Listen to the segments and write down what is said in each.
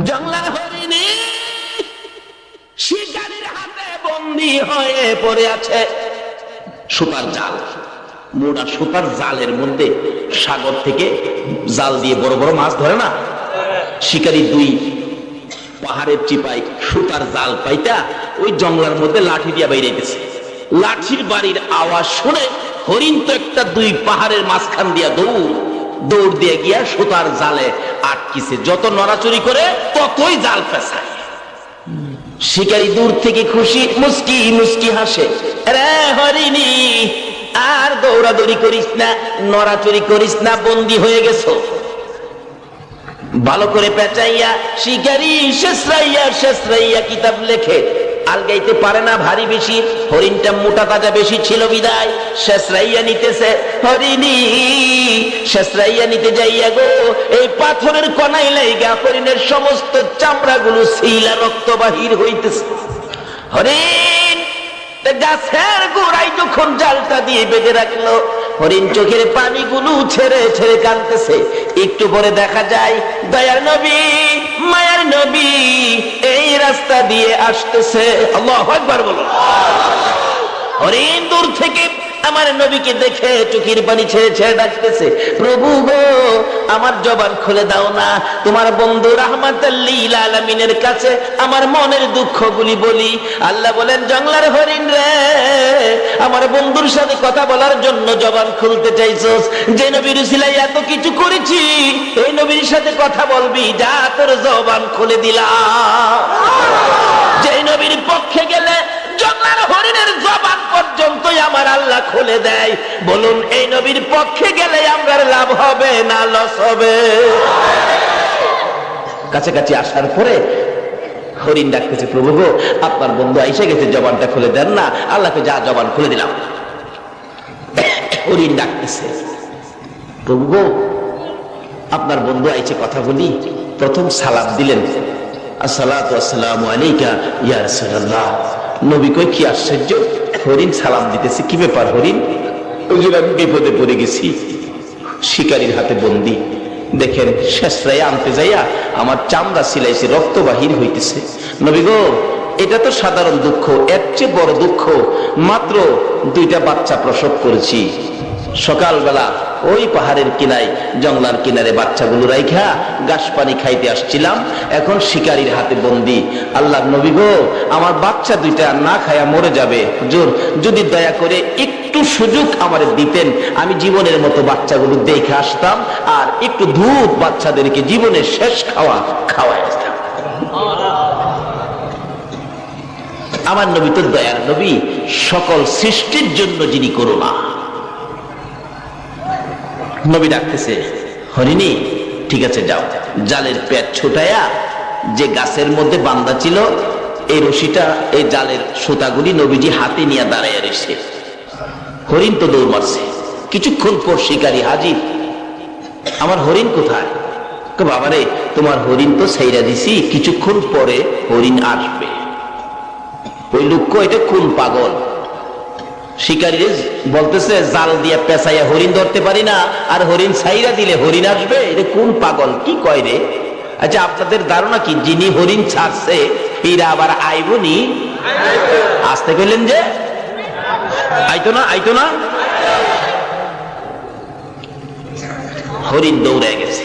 জংলার হরিণী শিকারীর হাতে বন্দী হয়ে পড়ে আছে সুতার জাল, মোটা সুতার জালের মধ্যে। সাগর থেকে জাল দিয়ে বড় বড় মাছ ধরে না, শিকারী দুই পাহাড়ের চিপায় সুতার জাল পাইতা ওই জঙ্গলার মধ্যে লাঠি দিয়া বাইরেছে। লাঠির বাড়ির আওয়াজ শুনে হরিণ তো একটা দুই পাহাড়ের মাঝখান দিয়া দৌড় দিয়ে গিয়া সুতার জালে আটকিছে। যত নড়াচড়ি করে ততই জাল পেঁচায়। শিকারী দূর থেকে খুশি মুস্কি মুস্কি হাসে, রে হরিণী আর দৌড়াদৌড়ি করিস না, নড়াচড়ি করিস না, বন্দী হয়ে গেছো। ভালো করে পেঁচাইয়া শিকারী শেষরাইয়া কিতাব লেখে। আলগাইতে পারে না ভারী বেশি, হরিণটা মোটা তাজা বেশি ছিল বিদায় শেষরাইয়া নিতেছে। হরিণী শেষরাইয়া নিতে যাইয়া গো এই পাথরের কণাই লাইগা হরিণের সমস্ত চামড়াগুলো ছিলা রক্ত বাহির হইতেছে। হরিণ গাছের গোড়ায় যখন জালটা দিয়ে বেঁধে রাখলো, হরিণ চোখের পানিগুলো ছেড়ে ছেড়ে কাঁদতেছে। একটু পরে দেখা যায় দয়ার নবী মায়ার নবী এই রাস্তা দিয়ে আসতেছে। আল্লাহু আকবার বলো। হরিণ দূর থেকে আমার নবীকে দেখে চোখের পানি ছেড়ে ছেড়ে ডাকতেছে, প্রভু গো আমার জবান খুলে দাও না, তোমার বন্ধু রাহমাতাল লিল আলামিনের কাছে আমার মনের দুঃখগুলি বলি। আল্লাহ বলেন, জংলার হরিণ রে, আমার বন্ধুর সাথে কথা বলার জন্য জবান খুলতে চাইছস, যে নবীর উসিলায় এত কিছু করেছি, এই নবীর সাথে কথা বলবি, যা তোর জবান খুলে দিলাম। যে নবীর পক্ষে গেলে জংলার হরিণের জবান পর্যন্তই আমার আল্লাহ খুলে দেয়। বলুন এই নবীর পক্ষে গেলে আমার লাভ হবে না লস হবে? কাছাকাছি আসার পরে হরিণ ডাকতেছে, প্রভু গো আপনার বন্ধু এসে গেছে, জবানটা খুলে দেন না। আল্লাহকে যা জবান খুলে দিলাম। হরিণ ডাকতেছে, প্রভু গো আপনার বন্ধু আইছে, কথা বলি। প্রথম সালাম দিলেন, আসসালাতু আসসালামু আলাইকা ইয়া রাসূলুল্লাহ। নবী কই কি আশ্চর্য, হরিণ সালাম দিতেছে, কি ব্যাপার হরিণ? হুজুর আমি বিপদে পড়ে গেছি, শিকারীর হাতে বন্দী। দেখেন শেষরায় আনতে যাইয়া আমার চামড়া সিলাইছে, রক্ত বাহির হইতেছে। নবী গো এটা তো সাধারণ দুঃখ, এর চেয়ে বড় দুঃখ, মাত্র 2টা বাচ্চা প্রসব করেছি। সকালবেলা ওই পাহাড়ের কিনায় জংলার কিনারে বাচ্চাগুলো রাইখা ঘাস পানি খাইতে আসছিলাম, এখন শিকারীর হাতে বন্দী। আল্লাহর নবী গো আমার বাচ্চা 2টা না খায়া মরে যাবে, হুজুর যদি দয়া করে একটু সুযোগ আমারে দিতেন, আমি জীবনের মতো বাচ্চাগুলো দেখে আসতাম, আর একটু দুধ বাচ্চাদেরকে জীবনের শেষ খাওয়াই আসতাম। আমার নবী তো দয়ার নবী, সকল সৃষ্টির জন্য যিনি করুণা। নবী ডাকতেছে, হরিণী ঠিক আছে যাও, জালের পেট ছোটায়া যে গাছের মধ্যে বান্ধা ছিল এই রশিটা, এই জালের সুতাগুলি নবীজি হাতে নিয়ে দাঁড়াইয়া রয়েছে। হরিণ তো দৌড় মারছে। কিছুক্ষণ পর শিকারী হাজির। আমার হরিণ কোথায়? বাবারে তোমার হরিণ তো ছাইরা দিছি, কিছুক্ষণ পরে হরিণ আসবে। ওই লোক এটা কোন পাগল? শিকারী বলতেছে জাল দিয়ে পেঁচাইয়া হরিণ ধরতে পারি না, আর হরিণ ছাইরা দিলে হরিণ আসবে, এটা কোন পাগল কি কয় রে? আচ্ছা আপনাদের ধারণা কি যিনি হরিণ ছাড়ছে ফিরা আবার আইবনি? আসতে কইলেন যে আইতো না। হরিণ দৌড়ে গেছে,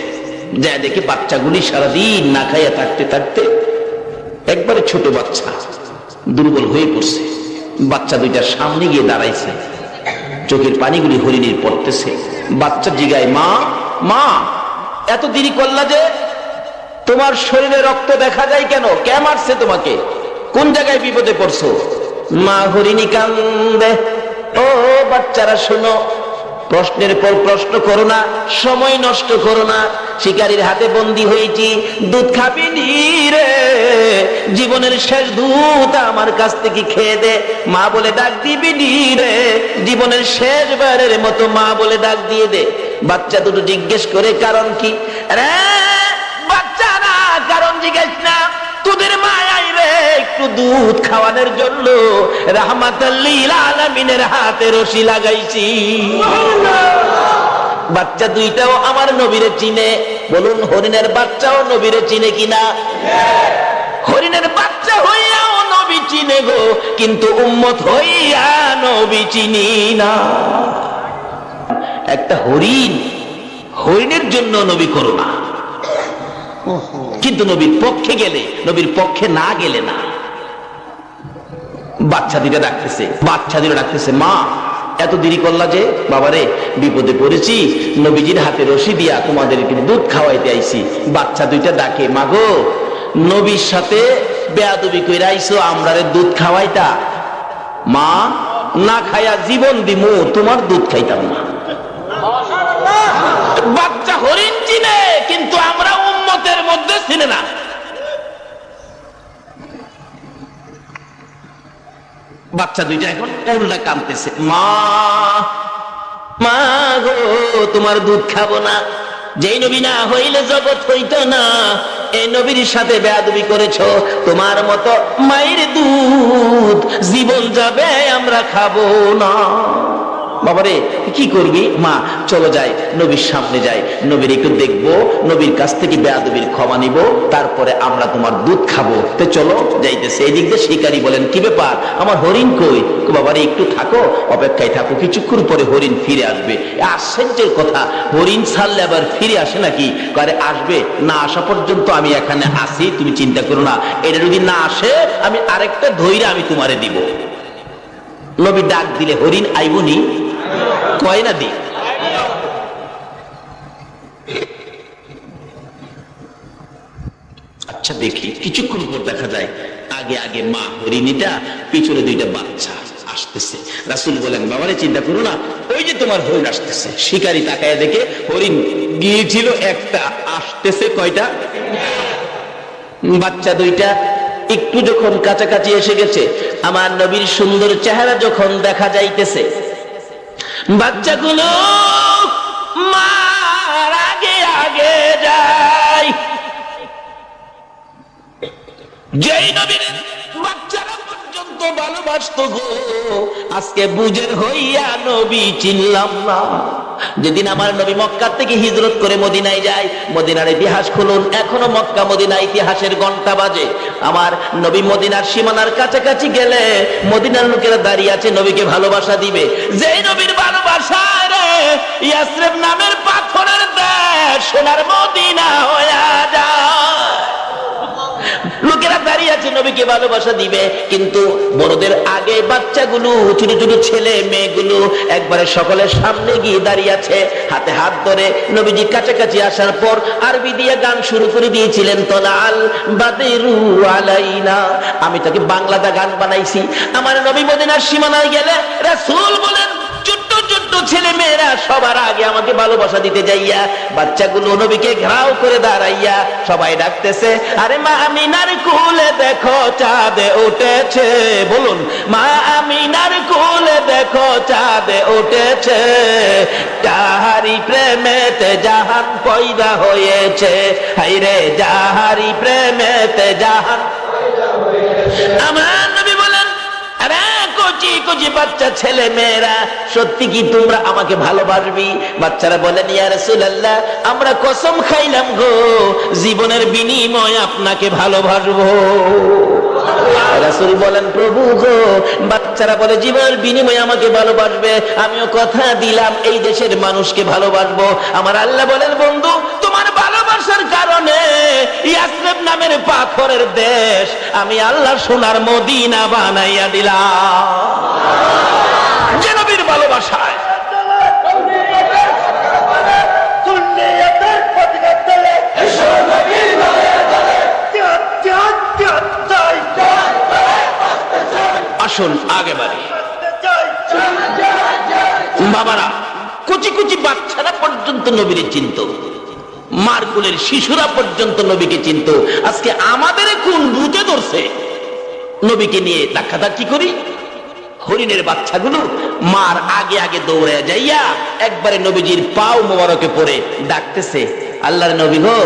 যা দেখে বাচ্চাগুলি সারাদিন না খাইয়া থাকতে থাকতে একবারে ছোট বাচ্চা দুর্বল হয়ে পড়ছে। বাচ্চা 2টার সামনে গিয়ে দাঁড়াইছে, চোখের পানিগুলি হরিণীর পড়তেছে। বাচ্চা জিগায়, মা এত দেরি করলা যে? তোমার শরীরে রক্ত দেখা যায় কেন? কে মারছে তোমাকে? কোন জায়গায় বিপদে পড়ছো? মা হরিণী কান্দে। ও বাচ্চারা শোনো, প্রশ্নের পর প্রশ্ন করো না, সময় নষ্ট করো না। শিকারীর হাতে বন্দী হয়েছি, দুধ খাবি নি রে? জীবনের শেষ দুধ আমার কাছ থেকে খেয়ে দে, মা বলে ডাক দিবি নি রে? জীবনের শেষবারের মতো মা বলে ডাক দিয়ে দে। বাচ্চা দুটো জিজ্ঞেস করে কারণ কি? রে বাচ্চা না, কারণ জিজ্ঞেস না, তোদের মা আইবে একটু দুধ খাওয়ানোর জন্য রাহমাতাল লিল আলামিনের হাতে রশি লাগাইছি। বাচ্চা 2টাও আমার নবীরে চিনে, বলুন হরিণের বাচ্চাও নবীরে চিনে কিনা? হরিণের বাচ্চা হইয়াও নবী চিনে গো, কিন্তু উম্মত হইয়া নবী চিনি না। একটা হরিণের জন্য নবী করুণা, কিন্তু নবীর পক্ষে গেলে, নবীর পক্ষে না গেলে না। বাচ্চা দুইটা ডাকতেছে, মা এত দেরি করলা যে? বাবারে বিপদে পড়েছি, নবীজির হাতে রশি দিয়া তোমাদেরকে দুধ খাওয়াইতে আইছি। বাচ্চা দুইটা ডাকে, মা গো নবীর সাথে বেয়াদবি কইরা আইছো, আমরারে দুধ খাওয়াইতা? মা না খায়া জীবন দিমু, তোমার দুধ খাইতাম না। বাচ্চা হরিণ চিনে, কিন্তু আমরা উম্মতের মধ্যে চিনে না। বাচ্চা দুইটা এখন উল্টা কাঁদতেছে, মা গো তোমার দুধ খাবো না। যেই নবী না হইলে জগৎ হইত না, এই নবীর সাথে বেয়াদবি করেছো, তোমার মতো মায়ের দুধ জীবন যাবে, আমরা খাবো না। বাবারে কি করবি? মা চলো যাই, নবীর সামনে যাই, নবীর একটু দেখবো, নবীর কাছ থেকে বেয়াদবির ক্ষমা নিব, তারপরে আমরা তোমার দুধ খাবো। তো চলো যাইতেছে। এই দিক দিয়ে শিকারী বলেন, কি ব্যাপার আমার হরিণ কই? বাবারে একটু থাকো, অপেক্ষায় থাকো, কিছুক্ষণ পরে হরিণ ফিরে আসবে। আশ্চর্যের কথা, হরিণ ছাড়লে আবার ফিরে আসে নাকি? আরে আসবে, না আসা পর্যন্ত আমি এখানে আসি, তুমি চিন্তা করো না। এটা যদি না আসে আমি আরেকটা ধৈর্য আমি তোমারে দিব। নবী ডাক দিলে হরিণ আইবনি? কয় না দি। আচ্ছা দেখি, কিছুক্ষণ পর দেখা যায় আগে আগে মা হরিণীটা, পিছনে দুইটা বাচ্চা আসতেছে। রাসূল বলেন, বাবারে চিন্তা করো না, ওই যে তোমার হরিণ আসতেছে। শিকারী তাকায় দেখে হরিণ গিয়েছিল একটা, আসতেছে কয়টা? বাচ্চা দুইটা। একটু যখন কাছাকাছি এসে গেছে, আমার নবীর সুন্দর চেহারা যখন দেখা যাইতেছে, বাচ্চাগুলো মার আগে আগে যায়। যেই নবীর বাচ্চারা পর্যন্ত ভালোবাসতো গো, আজকে বুঝের হইয়া নবী চিনলাম না। যেদিন আমার নবী মক্কা থেকে হিজরত করে মদিনায় যায়, মদিনার ইতিহাস খুলুন, এখনো মক্কা মদিনা ইতিহাসের ঘন্টা বাজে। আমার নবী মদিনার সীমানার কাছাকাছি গেলে মদিনার লোকেরা দাঁড়িয়ে আছে নবীকে ভালোবাসা দিবে। যেই নবীর ভালোবাসা রে ইয়াসরিব নামের পাথরের দেশ সোনার মদিনা হয়ে যায়। লোকেরা দাঁড়িয়ে আছে নবীকে ভালোবাসা দিবে, কিন্তু বড়দের আগে বাচ্চাগুলো, ছোট ছোট ছেলে মেয়েগুলো একবারে সকলের সামনে গিয়ে দাঁড়িয়ে আছে, হাতে হাত ধরে। নবীজি কাছাকাছি আসার পর আরবি দিয়ে গান শুরু করে দিয়েছিলেন, তলাল বাদরু আলাইনা। আমি তাকে বাংলাতে গান বানাইছি। আমার নবী মদিনার সীমানায় গেলে রাসূল বলেন, ছোট্ট ছোট্ট ছেলে মেয়েরা সবার আগে আমাকে ভালোবাসা দিতে যাইয়া, বাচ্চাগুলো নবীকে ঘেরাও করে দাঁড়াইয়া সবাই ডাকতেছে, আরে মা আমিনার কোলে দেখো চাঁদ উঠেছে। বলুন, মা আমিনার কোলে দেখো চাঁদ উঠেছে, যাহারি প্রেমেতে জাহান পয়দা হয়েছে। হায়রে যাহারি প্রেমেতে জাহান। আমার নবী বলেন, আরে কচি কচি বাচ্চা ছেলে মেয়েরা, সত্যি কি তোমরা আমাকে ভালোবাসবি? বাচ্চারা বলেন, ইয়া রাসূলুল্লাহ, আমরা কসম খাইলাম গো, জীবনের বিনিময়ে আপনাকে ভালোবাসবো। রাসূল বলেন, প্রভু গো। বাচ্চারা বলে, জীবনের বিনিময়ে আমাকে ভালোবাসবে? আমিও কথা দিলাম এই দেশের মানুষকে ভালোবাসবো। আমার আল্লাহ বলেন, বন্ধু তোমার ভালোবাসার কারণে ইয়াসরিব নামের পাথরের দেশ আমি আল্লাহ সোনার মদিনা বানাইয়া দিলাম। যে নবীর ভালোবাসায় আসুন আগে বাড়ি। বাবারা, কুচি কুচি বাচ্চারা পর্যন্ত নবীরে চিনত, মারকুলের শিশুরা পর্যন্ত নবীকে চিনত। আজকে আমাদের কোন ভূতে ধরছে নবীকে নিয়ে ধাক্কাধাক্কি করি? হরিণের বাচ্চাগুলো মার আগে আগে দৌড়ে যাইয়া একবারে নবীজির পাও মোবারকে পড়ে ডাকতেছে, আল্লাহর নবী গো,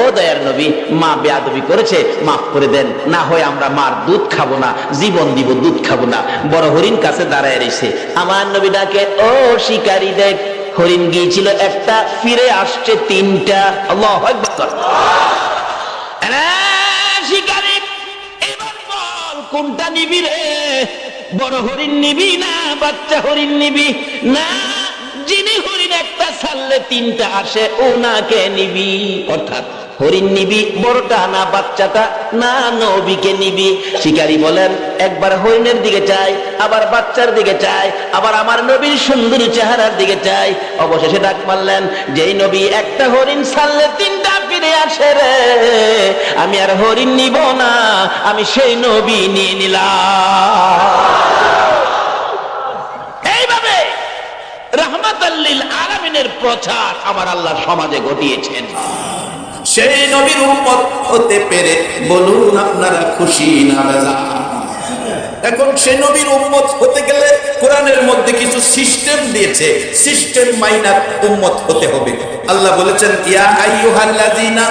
ও দয়ার নবী, মা বেয়াদবি করেছে, মাফ করে দেন, না হয় আমরা মার দুধ খাবো না, জীবন দিব, দুধ খাবো না। বড় হরিণ কাছে দাঁড়ায় রয়েছে। আমার নবী ডাকে, ও শিকারী দেখ, হরিণ গিয়েছিল একটা, ফিরে আসছে তিনটা। আল্লাহু আকবার। শিকারী, এবার বল কোনটা নিবি রে? বড় হরিণ নিবি না বাচ্চা হরিণ নিবি? না, যিনি হরিণ একটা ছাড়লে তিনটা আসে ওনাকে নিবি। অর্থাৎ হরিণ নিবি বড়টা না বাচ্চাটা? না, নবীকে নিবি। শিকারী বলেন একবার হরিণের দিকে চাই, আবার বাচ্চার দিকে চাই, আবার আমার নবীর সুন্দর চেহারার দিকে চাই। অবশেষে ডাক মারলেন, যেই নবী একটা হরিণ ছাড়লে তিনটা ফিরে আসে রে, আমি আর হরিণ নিব না, আমি সেই নবী নিয়ে নিলাম। এইভাবে রাহমাতাল লিল আলামিনের প্রচার আমার আল্লাহ সমাজে ঘটিয়েছেন। সেই নবীর উম্মত হতে পেরে বলুন আপনারা খুশি না বেজার? এখন সেই নবীর উম্মত হতে গেলে কোরআনের মধ্যে কিছু সিস্টেম দিয়েছে, সিস্টেম মাইনার উম্মত হতে হবে। আল্লাহ বলেছেন, ইয়া আইয়ুহাল্লাযীনা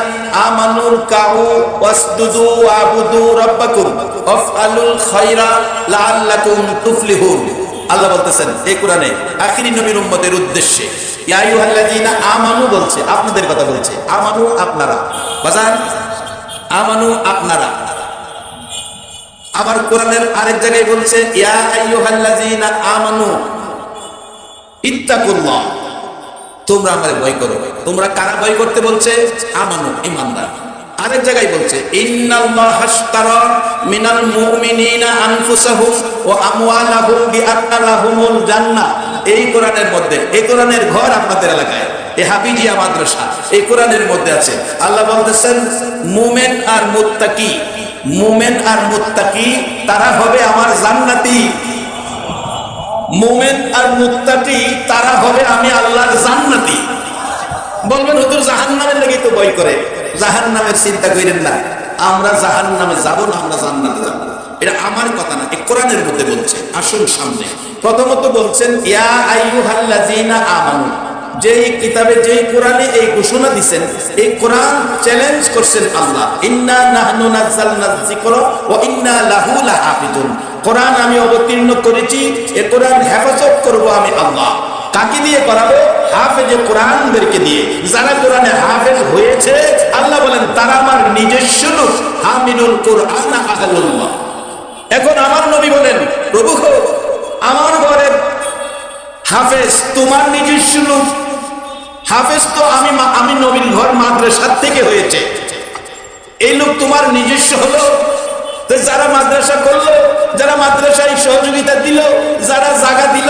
আমানুর কাউ ওয়াসজুদু ওয়াবুদু রাব্বাকুম ওয়াফআলুল খায়রা লাআল্লাকুম তুফলিহুন। আল্লাহ বলতেছেন এই কোরআনে আখিরি নবীর উম্মতের উদ্দেশ্যে, ইয়া আইয়ুহাল্লাযীনা আমানু বলছে, আপনাদের কথা বলছে। আমানু আপনারা, বাজান আমানু আপনারা। আবার কোরআনের আরেক জায়গায় বলছে, ইয়া আইয়ুহাল্লাযীনা আমানু ইত্তাকুল্লাহ, তোমরা আমারে ভয় করো। তোমরা কারা ভয় করতে বলছে? আমানু, ঈমানদার। আরেক জায়গায় বলছে, ইন্নাল্লাহা আশতারা মিনাল মুমিনিনা আনফুসাহুম ওয়া আমওয়ালাহুম বিআন্না লাহুমুল জান্নাহ। এই কোরআনের মধ্যে, এই কোরআনের ঘর আপনাদের এলাকায়, এই হাফিজিয়া মাদ্রাসা, এই কোরআনের মধ্যে আছে। আল্লাহ বলতেছেন, মুমিন আর মুত্তাকি, মুমিন আর মুত্তাকি তারা হবে আমার জান্নাতি। মুমিন আর মুত্তাকি তারা হবে আমি আল্লাহর জান্নাতি। বলবেন হুজুর জাহান্নামের লাগি তো ভয় করে। জাহান্নামের চিন্তা করেন না, আমরা জাহান্নামে যাব না, আমরা জান্নাতে যাব। এটা আমার কথা না, এই কোরআনের মধ্যে বলছে। আসুন সামনে। প্রথমত বলছেন, ইয়া আইয়ুহাল্লাযীনা আমানু, যেই কিতাবে যেই কোরআনে এই ঘোষণা দিবেন, এই কোরআন চ্যালেঞ্জ করছেন আল্লাহ, ইন্না নাহনু নাযালনায যিকরা ওয়া ইন্না লাহু লাহাফিজুন। কোরআন আমি অবতীর্ণ করেছি, এই কোরআন হেফাজত করব আমি আল্লাহ। কাকে দিয়ে করাবো? হাফেজে কোরআনদেরকে দিয়ে। যারা কোরআনে হাফেজ হয়েছে, আল্লাহ বলেন তারা আমার নিজস্ব লোক। হামিলুল কোরআন আহলুল্লাহ। এখন আমার নবী বলেন, প্রভু আমার ঘরের হাফেজ তোমার নিজস্ব লোক। হাফেজ তো আমি নবীর ঘর মাদ্রাসার থেকে হয়েছে, এই লোক তোমার নিজস্ব হলো। তো যারা মাদ্রাসা করলো, যারা মাদ্রাসায় সহযোগিতা দিল, যারা জায়গা দিল,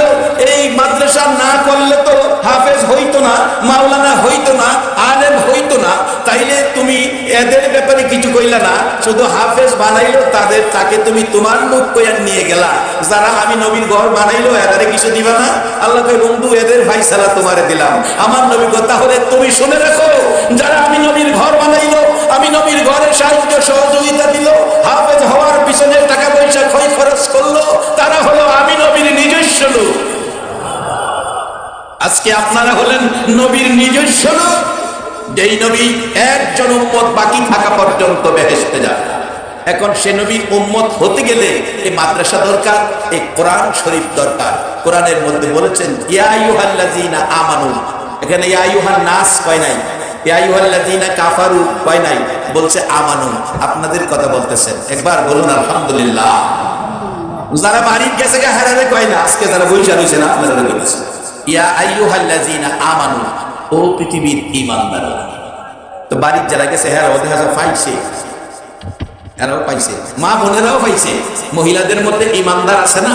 এই মাদ্রাসা না করলে তো হাফেজ হইতো না, মাওলানা হইতো না, আলেম হইতো না। তাইলে তুমি এদের ব্যাপারে কিছু কইলা না, শুধু হাফেজ বানাইলো তাদের, তাকে তুমি তোমার লোক কইয়া নিয়ে গেলা। যারা আমি নবীর ঘর বানাইলো এদারে কিছু দিবা না? আল্লাহ কই, বন্ধু এদের ফায়সালা তোমারে দিলাম। আমার নবী কথা হলে তুমি শুনে রাখো, যারা আমি নবীর ঘর বানাইলো, আমি নবীর ঘরে সাহায্য সহযোগিতা দিল, হাফেজ হওয়ার পিছনে টাকা পয়সা ক্ষয় খরচ করলো, তারা হলো আমি নবীর নিজস্ব লোক। আজকে আপনারা হলেন নবীর নিজস্ব লোক, যেই নবী একজন উম্মত বাকি থাকা পর্যন্ত বেহেশতে যাবে। এখন সে নবীর উম্মত হতে গেলে এই মাদ্রাসা দরকার, এই কোরআন শরীফ দরকার। কোরআনের মধ্যে বলেছেন, ইয়া আইয়ুহাল্লাযীনা আমানু। এখানে ইয়া আইয়ুহান নাস কয় নাই, ইয়া আইয়ুহাল্লাযীনা কাফারু কয় নাই, বলছে আমানু। আপনাদের কথা বলতেছেন, একবার বলুন আলহামদুলিল্লাহ। যারা বাড়ির গেছে হারারে কয় না, আজকে যারা বৈশা রয়েছে না, আপনারা বলছেন ইয়া আইয়ুহাল্লাযীনা আমানু, ও পৃথিবীর ঈমানদাররা। তো বাড়ির যারা গেছে হ্যাঁ ওদের পাইছে, এরাও পাইছে, মা বোনেরাও পাইছে। মহিলাদের মধ্যে ঈমানদার আছে না,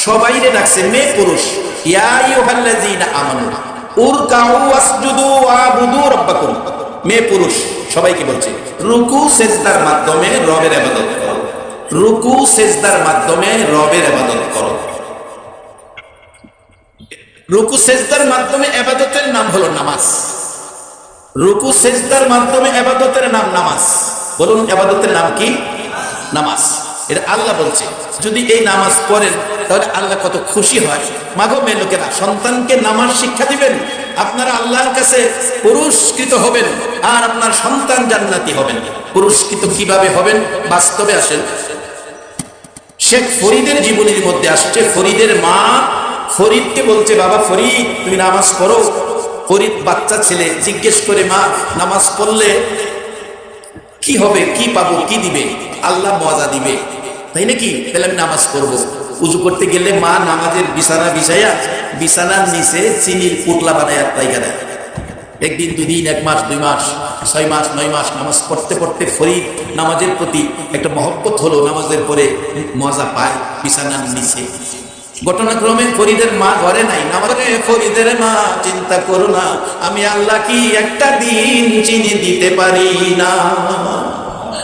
সবাইরে ডাকছে, মেয়ে পুরুষ। ইয়া আইয়ুহাল্লাযীনা আমানু উরকাউ ওয়াসজুদু ওয়াবুদু রাব্বাকুম। মেয়ে পুরুষ সবাইকে বলছে, রুকু সেজদার মাধ্যমে রবের ইবাদত করো। রুকু সেজদার মাধ্যমে রবের ইবাদত করো। রুকু সেজদার মাধ্যমে ইবাদতের নাম হলো নামাজ। রুকু সেজদার মাধ্যমে ইবাদতের নাম নামাজ। বলুন ইবাদতের নাম কি? নামাজ। এটা আল্লাহ বলছে, যদি এই নামাজ পড়েন তাহলে আল্লাহ কত খুশি হয়। মাগো মেয়ে লোকেরা, সন্তানকে নামাজ শিক্ষা দিবেন, আপনারা আল্লাহর কাছে পুরস্কৃত হবেন, আর আপনার সন্তান জান্নাতি হবেন। পুরস্কৃত কিভাবে হবেন? বাস্তবে আসেন। শেখ ফরিদের জীবনীর মধ্যে আসছে, ফরিদের মা ফরিদকে বলছে, বাবা ফরিদ তুমি নামাজ পড়ো। ফরিদ বাচ্চা ছেলে, জিজ্ঞেস করে, মা নামাজ পড়লে কি হবে, কি পাবো, কি দিবে? আল্লাহ মজা দিবে, তাই নাকি? তাহলে আমি নামাজ পড়বো। উজু করতে গেলে মা নামাজের বিছানা বিছাইয়া বিছানার নিচে চিনির পুটলা বানায় রাইখা দেয়। একদিন, দুদিন, 1 মাস, 2 মাস, 6 মাস, 9 মাস নামাজ পড়তে পড়তে ফরিদ নামাজের প্রতি একটা মহব্বত হলো, নামাজের পরে মজা পায় বিছানার নিচে। ঘটনাক্রমে ফরিদের মা ঘরে নাই। নামাজে ফরিদের মা, চিন্তা করো না, আমি আল্লাহ কি একটা দিন চিনি দিতে পারি না?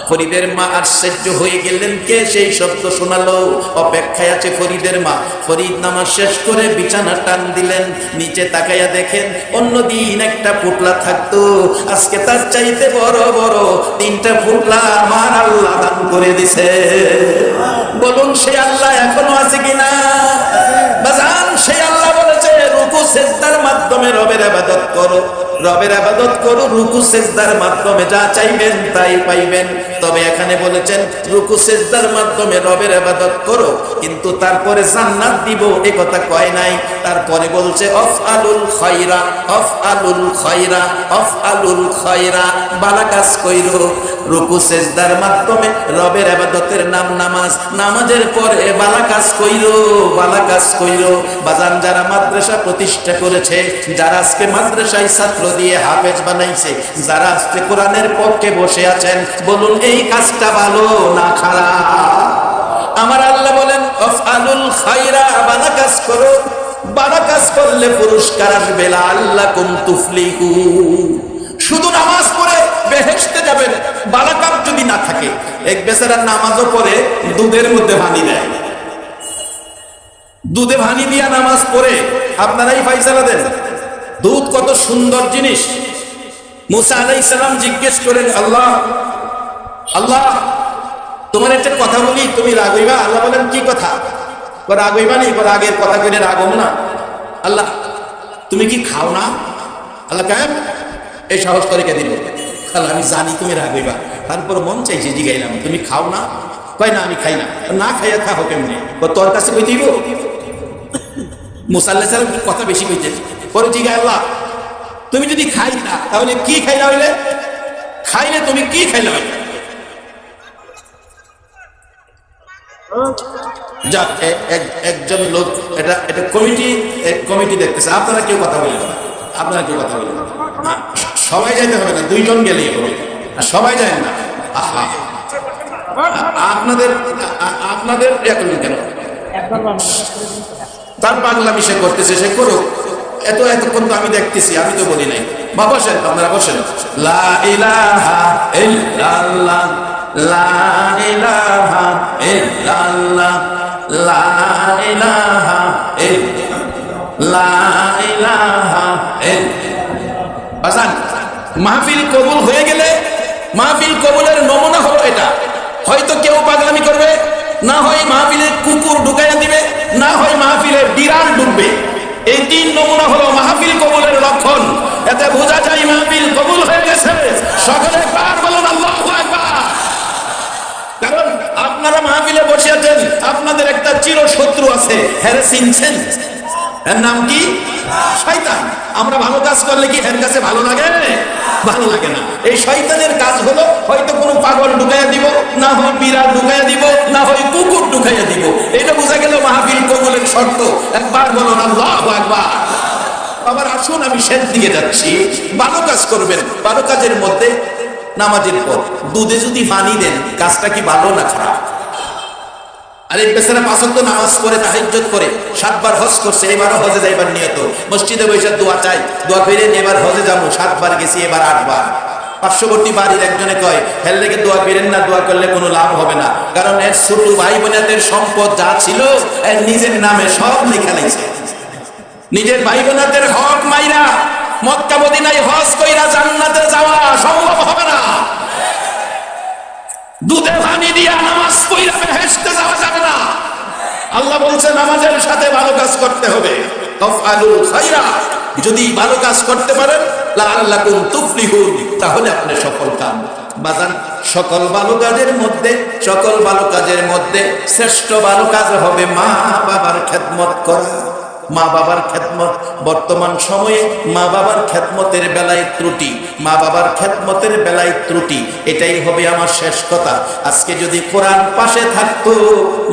ফরিদের মা আশ্চর্য হয়ে গেলেন, কে সেই শব্দ শোনালো? অপেক্ষায় আছে ফরিদের মা। ফরিদ নামাজ শেষ করে বিছানা টান দিলেন, নিচে তাকাইয়া দেখেন অন্যদিন একটা পুটলা থাকতো, আজকে তার চাইতে বড় বড় 3টা পুটলা আমার আল্লাহ দান করে দিছে। বলুন সেই আল্লাহ এখনো আছে কিনা? বাজান, সেই আল্লাহ বলেছে রুকু সেজদার মাধ্যমে রবের ইবাদত করো, রবের ইবাদত করো, রুকু সেজদার মাধ্যমে যা চাইবেন তাই পাইবেন। তবে এখানে বলেছেন রুকু সেজদার মাধ্যমে রবের ইবাদত করো, কিন্তু তারপরে জান্নাত দিব এ কথা কয় নাই। তারপরে বলছে আফআলুল খায়রা, আফআলুল খায়রা, আফআলুল খায়রা, ভালো কাজ কইরো। রুকু সেজদার মাধ্যমে রবের ইবাদতের নাম নামাজ, নামাজের পরে ভালো কাজ কইরো, ভালো কাজ কইরো। বাজান, যারা মাদ্রাসা প্রতিষ্ঠা করেছে, যারা আজকে মাদ্রাসায় ছাত্র দিয়ে হাফেজ বানাইছে, যারা আজকে কোরআনের পক্ষে বসে আছেন, বলুন এই কাজটা ভালো না খারাপ? আমার আল্লাহ বলেন আফআলুল খায়রা, ভালো কাজ করো, ভালো কাজ করলে পুরস্কার আসবে, লাআল্লাকুম তুফলিহুন। শুধু নামাজ পড়ে বেহেশতে যাবেন, ভালো কাজ যদি না থাকে। এক বেচারা নামাজও পড়ে দুধের মধ্যে পানি দেয়, দুধে পানি দিয়া নামাজ পড়ে। আপনারাই ফাইসালা দেন, দুধ কত সুন্দর জিনিস। মুসা আলাইহিস সালাম জিজ্ঞেস করেন, আল্লাহ আল্লাহ তোমার একটা কথা বলি, তুমি রাগ হইবা? আল্লাহ বলেন, কি কথা? রাগ হইবা নি? রাগের কথা কইলে রাগ হবো না? আল্লাহ তুমি কি খাও না? আল্লাহ কেন এই সাহস করে কে দিল? আল্লাহ আমি জানি তুমি রাগ হইবা, তারপর মন চাইছে জিগাইলাম, তুমি খাও না? কয় না আমি খাই না। না খাইয়া থাকো কেমনি? তোর কাছে কই দিব? মুসা আলাইহিস সালাম কথা বেশি কইতেন। পরে জিগায়, আল্লাহ তুমি যদি খাই না তাহলে কি খাইলা হইলে? খাইলে তুমি কি খাইলা হইলে? যাক, একজন লোক, এটা কমিটি দেখতেছে, আপনারা কেউ কথা বলেন না, আপনারা কেউ কথা বলেন না। সবাই যাইতে হবে না, 2 জন গেলেই হবে, সবাই যায় না। আপনাদের এখন কেন তার পাগলামি সে করতেছে, সে করুক। এতক্ষণ তো আমি দেখতেছি, আমি তো বলি নাই। বা বসেন, আপনারা বসেন। লা ইলাহা ইল্লাল্লাহ, লা ইলাহা ইল্লাল্লাহ, লা ইলাহা ইল্লাল্লাহ, লা ইলাহা ইল্লাল্লাহ। বাজান, মাহফিল কবুল হয়ে গেলে মাহফিল কবুলের নমুনা হলো এটা। হয়তো কেউ পাগলামি করবে, না হয় মাহফিলে কুকুর ঢুকাইয়া দিবে, না হয় মাহফিলে বিড়াল ঢুকবে। এই 3 নমুনা হলো মাহফিল কবুলের লক্ষণ। এতে বোঝা যায় মাহফিল কবুল হয়ে গেছে। সকলে একবার বলুন আল্লাহু আকবার। কারণ আপনারা মাহফিলে বসে আছেন, আপনাদের একটা চিরশত্রু আছে, হ্যাঁ চিনছেন? এর নাম কি? শয়তান। আমরা ভালো কাজ করলে কি এর কাছে ভালো লাগে? ভালো লাগে না। এই শয়তানের কাজ হলো হয়তো কোনো পাগল ঢুকাইয়া দিব, না হয় বিড়াল ঢুকাইয়া দিব, না হয় কুকুর ঢুকাইয়া দিব। এটা বোঝা গেল মাহফিল কবুলের শর্ত। একবার বলুন আল্লাহু আকবার। আবার আসুন, আমি শেষ দিকে যাচ্ছি। ভালো কাজ করবেন, ভালো কাজের মধ্যে নামাজের পর দুধে যদি পানি দেন, কাজটা কি ভালো না খারাপ? আর এক বেচারা 5 ওয়াক্ত নামাজ পড়ে, তাহাজ্জুদ করে, 7 বার হজ করছে, এবারও হজে যাইবার নিয়ত, মসজিদে বসে দোয়া চাই, দোয়া কইরেন এবার হজে যাবো, 7 বার গেছি, এবার 8 বার। পার্শ্ববর্তী বাড়ির একজনে কয়, হেল লেগে দোয়া করেন না, দোয়া করলে কোনো লাভ হবে না, কারণ এর ছোট ভাই বোনেদের সম্পদ যা ছিল এর নিজের নামে সব লিখে লাইছে। নিজের ভাই বোনেদের হক মাইরা মক্কা মদিনায় হজ কইরা জান্নাতে যাওয়া সম্ভব হবে না। দুধে পানি দিয়া নামাজ পড়া বেহেশতে যাওয়া যাবে না। আল্লাহ বলছে নামাজের সাথে ভালো কাজ করতে হবে। তাফআলুল খায়রা, যদি ভালো কাজ করতে পারেন, লাআল্লাকুম তুফলিহুন, তাহলে আপনি সফল কাম। বাজান, সকল ভালো কাজের মধ্যে শ্রেষ্ঠ ভালো কাজ হবে মা বাবার খেদমত করা। মা বাবার খেদমত। বর্তমান সময়ে মা বাবার খেদমতের বেলায় ত্রুটি, মা বাবার খেদমতের বেলায় ত্রুটি। এটাই হবে আমার শেষ কথা। আজকে যদি কোরআন পাশে থাকতো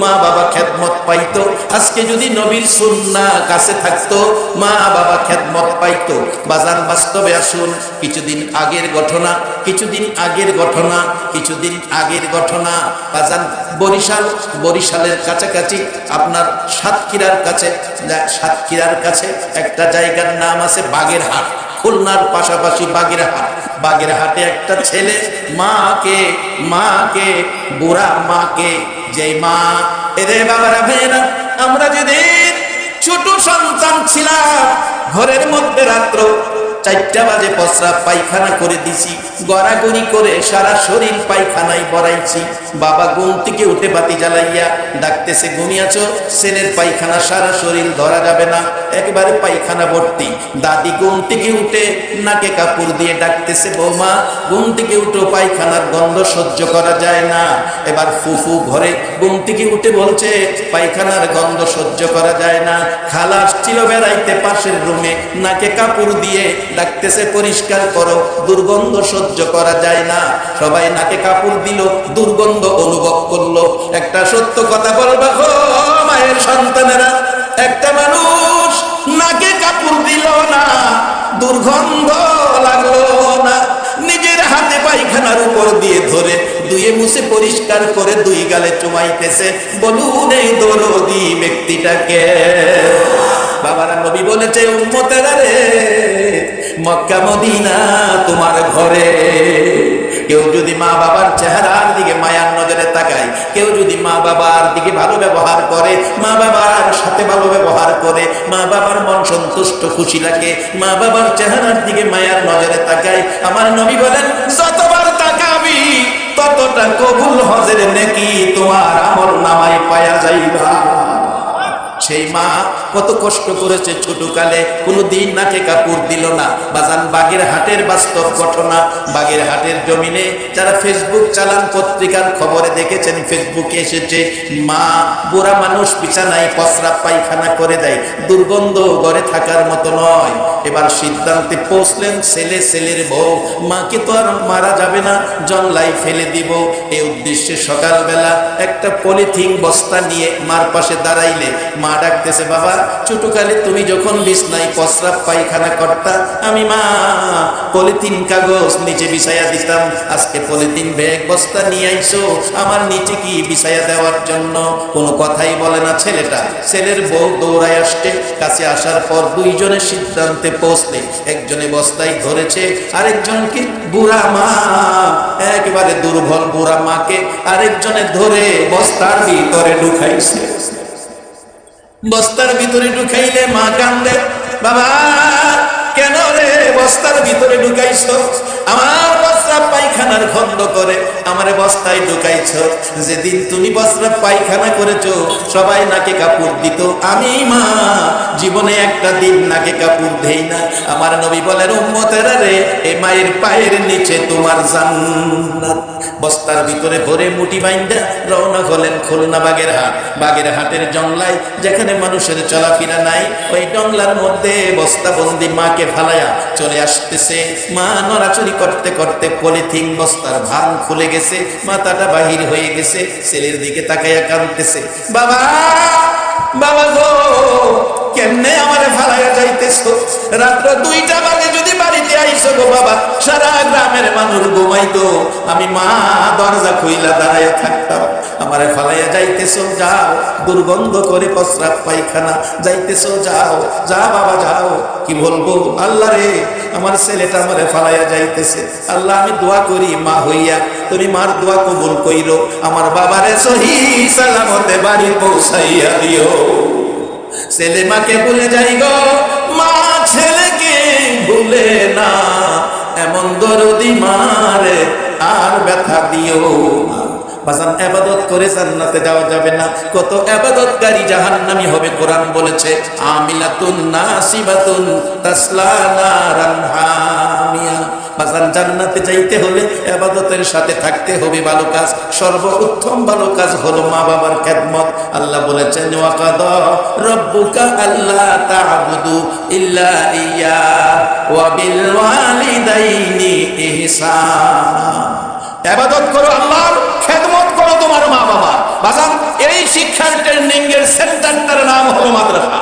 মা বাবা খেদমত পাইতো, আজকে যদি নবীর সুন্নাহ কাছে থাকতো মা বাবা খেদমত পাইতো। বাজান বাস্তবে আসুন, কিছুদিন আগের ঘটনা বাজান বরিশালের কাছাকাছি আপনার সাতক্ষীরার কাছে একটা জায়গার নাম আছে বাগেরহাট, খুলনার পাশাপাশি বাগেরহাটে একটা ছেলে মাকে বুড়া মাকে, যে মা, এরে বাবারা ভাইরা, আমরা যেদিন ছোট সন্তান ছিলাম ঘরের মধ্যে রাত্র 4টা বাজে প্রস্রাব পায়খানা করে দিছি, গড়াগড়ি করে সারা শরীর পায়খানায় ভরাইছি। বাবা ঘুম থেকে উঠে বাতি জ্বালাইয়া ডাকতেছে, ঘুমিয়েছো? ছেলের পায়খানা সারা শরীর ধরা যাবে না, একেবারে পায়খানা ভর্তি। দাদি ঘুম থেকে উঠে নাকে কাপড় দিয়ে ডাকতেছে, বৌমা ঘুম থেকে উঠো, পায়খানার গন্ধ সহ্য করা যায় না। এবার ফুফু ঘরে ঘুম থেকে উঠে বলছে, পায়খানার গন্ধ সহ্য করা যায় না। খালা আসছিল বেড়াইতে পাশের রুমে, নাকে কাপড় দিয়ে ডাকতেছে, পরিষ্কার করো, দুর্গন্ধ সহ্য করা যায় না। সবাই নাকে কাপড় দিল, দুর্গন্ধ অনুভব করলো। একটা সত্য কথা বলবা গো মায়ের সন্তানেরা, একটা মানুষ নাকে কাপড় দিল না, দুর্গন্ধ লাগলো না, নিজের হাতে পায়খানার উপর দিয়ে ধরে ধুয়ে মুছে পরিষ্কার করে 2 গালে চুমাইতেছে। বলুন এই দরদি ব্যক্তিটাকে? বাবারা নবী বলেছে, উম্মতেরা রে, মক্কা মদিনা তোমার ঘরে। কেউ যদি মা বাবার চেহারার দিকে মায়ার নজরে তাকায়, কেউ যদি মা বাবার দিকে ভালো ব্যবহার করে, মা বাবার সাথে ভালো ব্যবহার করে, মা বাবার মন সন্তুষ্ট খুশি লাগে, মা বাবার চেহারার দিকে মায়ার নজরে তাকায়, আমার নবী বলেন, যতবার তাকাবি ততটা কবুল হজের নেকি তোমার আমল নামায় পায়া যাইবা। সেই মা কত কষ্ট করেছে ছোটকালে, কোনোদিন নাকে কাপড় দিল না। বাজান বাগেরহাটের বাস্তব ঘটনা, বাগেরহাটের জমিনে যারা ফেসবুক চালান, পত্রিকার খবরে দেখেছেন, ফেসবুকে এসেছে, মা বুড়া মানুষ বিছানায় প্রস্রাব পায়খানা করে দেয়, দুর্গন্ধ ঘরে থাকার মতো নয়। এবার সিদ্ধান্তে পৌঁছলেন ছেলের বউ, মাকে তো আর মারা যাবে না, জনলাই ফেলে দিব। এই উদ্দেশ্যে সকালবেলা একটা পলিথিন বস্তা নিয়ে মার পাশে দাঁড়াইলে মা ডাকতেছে, বাবা ছোটকালে তুমি যখন বিছনায় প্রস্রাব পায়খানা করতা, আমি মা পলিথিন কাগজ নিচে বিছাইয়া দিতাম, আজকে পলিথিন ব্যাগ বস্তা নিয়ে আইছো আমার নিচে কি বিছাইয়া দেওয়ার জন্য? কোনো কথাই বলে না ছেলেটা। ছেলের বউ দৌড়ায় আসছে, কাছে আসার পর দুইজনের সিদ্ধান্তে পৌঁছলে, একজনে বস্তায় ধরেছে, আরেকজনকে বুড়া মা, একেবারে দুর্বল বুড়া মাকে আরেকজনে ধরে বস্তার ভিতরে ঢুকাইছে। বস্তার ভিতরে ঢুকাইলে মা কান্দে, বাবা কেন রে বস্তার ভিতরে ঢুকাইছো? আমার প্রস্রাব পায়খানার গন্ধ করে আমারে বস্তায় ঢুকাইছো। যেদিন তুমি প্রস্রাব পায়খানা করেছো সবাই নাকে কাপড় দিত, আমি মা জীবনে একটা দিন নাকে কাপড় দেই না। আমার নবী বলেন, উম্মতেরা রে, এই মায়ের পায়ের নিচে তোমার জান্নাত। বস্তার ভিতরে ভরে মুঠি বাইন্দা রওনা হলেন খুলনা বাগেরহাটের জংলায়, যেখানে মানুষের চলাফেরা নাই, ওই জংলার মধ্যে বস্তাবন্দি মাকে ফালায়া চলে আসতেছে। মা নড়াচড়ি করতে করতে পলিথিন বস্তার ভান খুলে গেছে, মাথাটা বাহির হয়ে গেছে, ছেলের দিকে তাকাইয়া কাঁদতেছে, বাবা বাবা গো কেমনে আমারে ফালাইয়া যাইতেছো? রাত্র 2টা বাজে যদি বাড়িতে আইসো গো বাবা, সারা গ্রামের মানুষ ঘুমাইতো, আমি মা দরজা খুইলা দাঁড়াইয়া থাকতাম, আমারে ফালাইয়া যাইতেছো, যাও, দুর্গন্ধ করে প্রস্রাব পায়খানা, যাইতেছো, যাও, যা বাবা যাও। কি বলবো, আল্লাহ রে আমার ছেলেটা আমারে ফালাইয়া যাইতেছে, আল্লাহ আমি দোয়া করি মা হইয়া তুমি মার দোয়া কবুল কইরো, আমার বাবারে সহি সালামতে বাড়ি পৌঁছাইয়া দিও। ছেলে মাকে ভুলে যাই গো, মা ছেলেকে ভুলে না, এমন দরদি মারে আর ব্যথা দিও না। বাজান ইবাদত করে জান্নাতে যাওয়া যাবে না, কত ইবাদতকারী জাহান্নামী হবে। কোরআন বলেছে, আমিলাতুন নাসিবাতুন তাসলা নারান হামিয়া। বাজান জান্নাতে যাইতে হলে ইবাদতের সাথে থাকতে হবে ভালো কাজ। সর্বোত্তম ভালো কাজ হলো মা বাবার খেদমত। আল্লাহ বলেছেন ওয়া কাদা রাব্বুকা আল্লা তা'বুদু ইল্লা ইয়্যা ওয়া বিল ওয়ালিদাইনি ইহসানা। ইবাদত করো আল্লাহর, খেদমত করো তোমার মা বাবা। বাজান এই শিক্ষার ট্রেনিং এর সেন্টারটার নাম হলো মাদ্রাসা।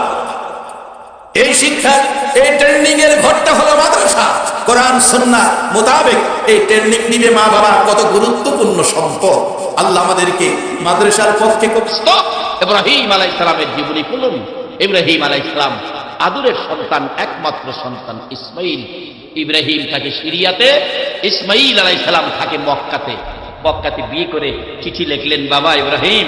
এই শিক্ষা, এই ট্রেনিং এর ঘরটা হলো মাদ্রাসা। কোরআন সুন্নাহ মোতাবেক এই ট্রেনিং নিবে মা বাবা, কত গুরুত্বপূর্ণ সম্পদ। আল্লাহ আমাদেরকে মাদ্রাসার পক্ষে ইব্রাহিম আলাইহিস সালামের জীবনী পড়ুন। ইব্রাহিম আলাইহিস সালাম আদরের সন্তান, একমাত্র সন্তান ইসমাইল। ইব্রাহিম থাকে সিরিয়াতে, ইসমাইল আলাইহিস সালাম থাকে মক্কাতে। মক্কাতে বিয়ে করে চিঠি লিখলেন, বাবা ইব্রাহিম,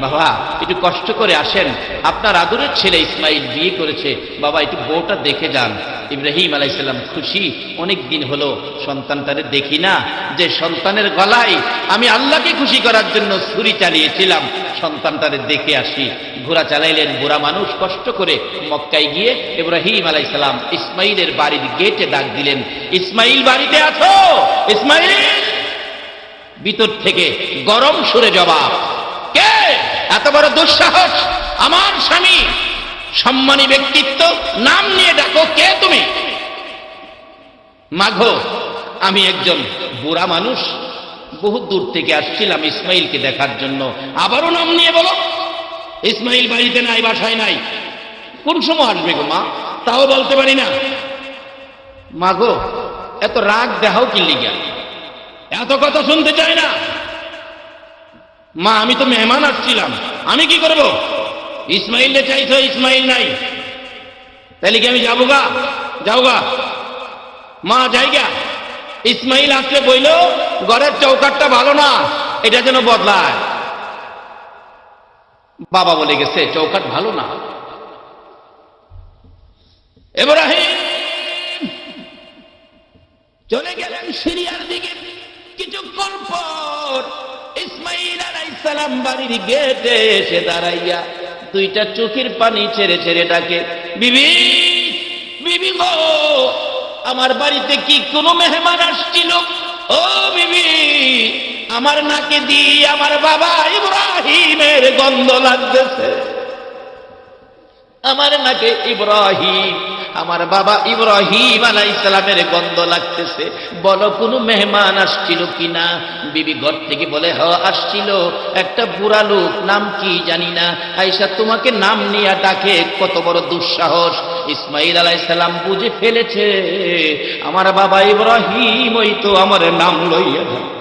বাবা একটু কষ্ট করে আসেন, আপনার আদরের ছেলে ইসমাইল বিয়ে করেছে, বাবা একটু বউটা দেখে যান। ইব্রাহিম আলাইহিস সালাম খুশি, অনেক দিন হলো সন্তানটারে দেখি না, যে সন্তানের গলায় আমি আল্লাহকে খুশি করার জন্য ছুরি চালিয়েছিলাম, সন্তানটারে দেখে আসি। ঘোড়া চালাইলেন, বুড়া মানুষ কষ্ট করে মক্কায় গিয়ে ইব্রাহিম আলাইহিস সালাম ইসমাইলের বাড়ির গেটে ডাক দিলেন, ইসমাইল বাড়িতে আছো? ইসমাইল! ভিতর থেকে গরম সুরে জবাব, কে? এত বড় দুঃসাহস! আমার স্বামী, সম্মানী ব্যক্তিত্ব, নাম নিয়ে ডাকো, কে তুমি? মাগো, আমি একজন বুড়া মানুষ, বহু দূর থেকে আসছিলাম ইসমাইলকে দেখার জন্য। আবারও নাম নিয়ে বলো? ইসমাইল বাড়িতে নাই, বাসায় নাই। কোন সময় আসবে গো মা? তাও বলতে পারি না। মাগো, এত রাগ দেখাও কি লিগা? এত কথা শুনতে চাই না। মা, আমি তো মেহমান আসছিলাম, আমি কি করব? ইসমাইলকে চাইছো, ইসমাইল নাই, তাহলে কি আমি যাবো গা? যাও গা মা, যাইগা। ইসমাইল আসলে বইল, ঘরের চৌকাটটা ভালো না, এটা যেন বদলায়। বাবা বলে গেছে চৌকাট ভালো না। ইব্রাহিম চলে গেলেন সিরিয়ার দিকে। কিছুক্ষণ পর ইসমাইল আলাইহিস সালাম বাড়ির গেটে এসে দাঁড়াইয়া দুইটা চোখের পানি ছেড়ে ছেড়ে ডাকে, বিবি, বিবি গো, আমার বাড়িতে কি কোনো মেহমান আসছিল? ও বিবি, আমার নাকে দিয়ে আমার বাবা ইব্রাহিমের গন্ধ লাগতেছে। আমার নাকে ইব্রাহিম, আমার বাবা ইব্রাহিম আলাইহিস সালামের গন্ধ লাগতেছে। বলো কোনো মেহমান আসছিল কিনা? বিবি ঘর থেকে বলে, হ্যাঁ আসছিল, একটা বুড়া লোক, নাম কি জানি না, আয়েশা তোমাকে নাম নিয়ে ডাকে। কত বড় দুঃসাহস! ইসমাইল আলাইহিস সালাম বুঝে ফেলেছে আমার বাবা ইব্রাহিম ওই তো আমার নাম লইয়া ডাকে।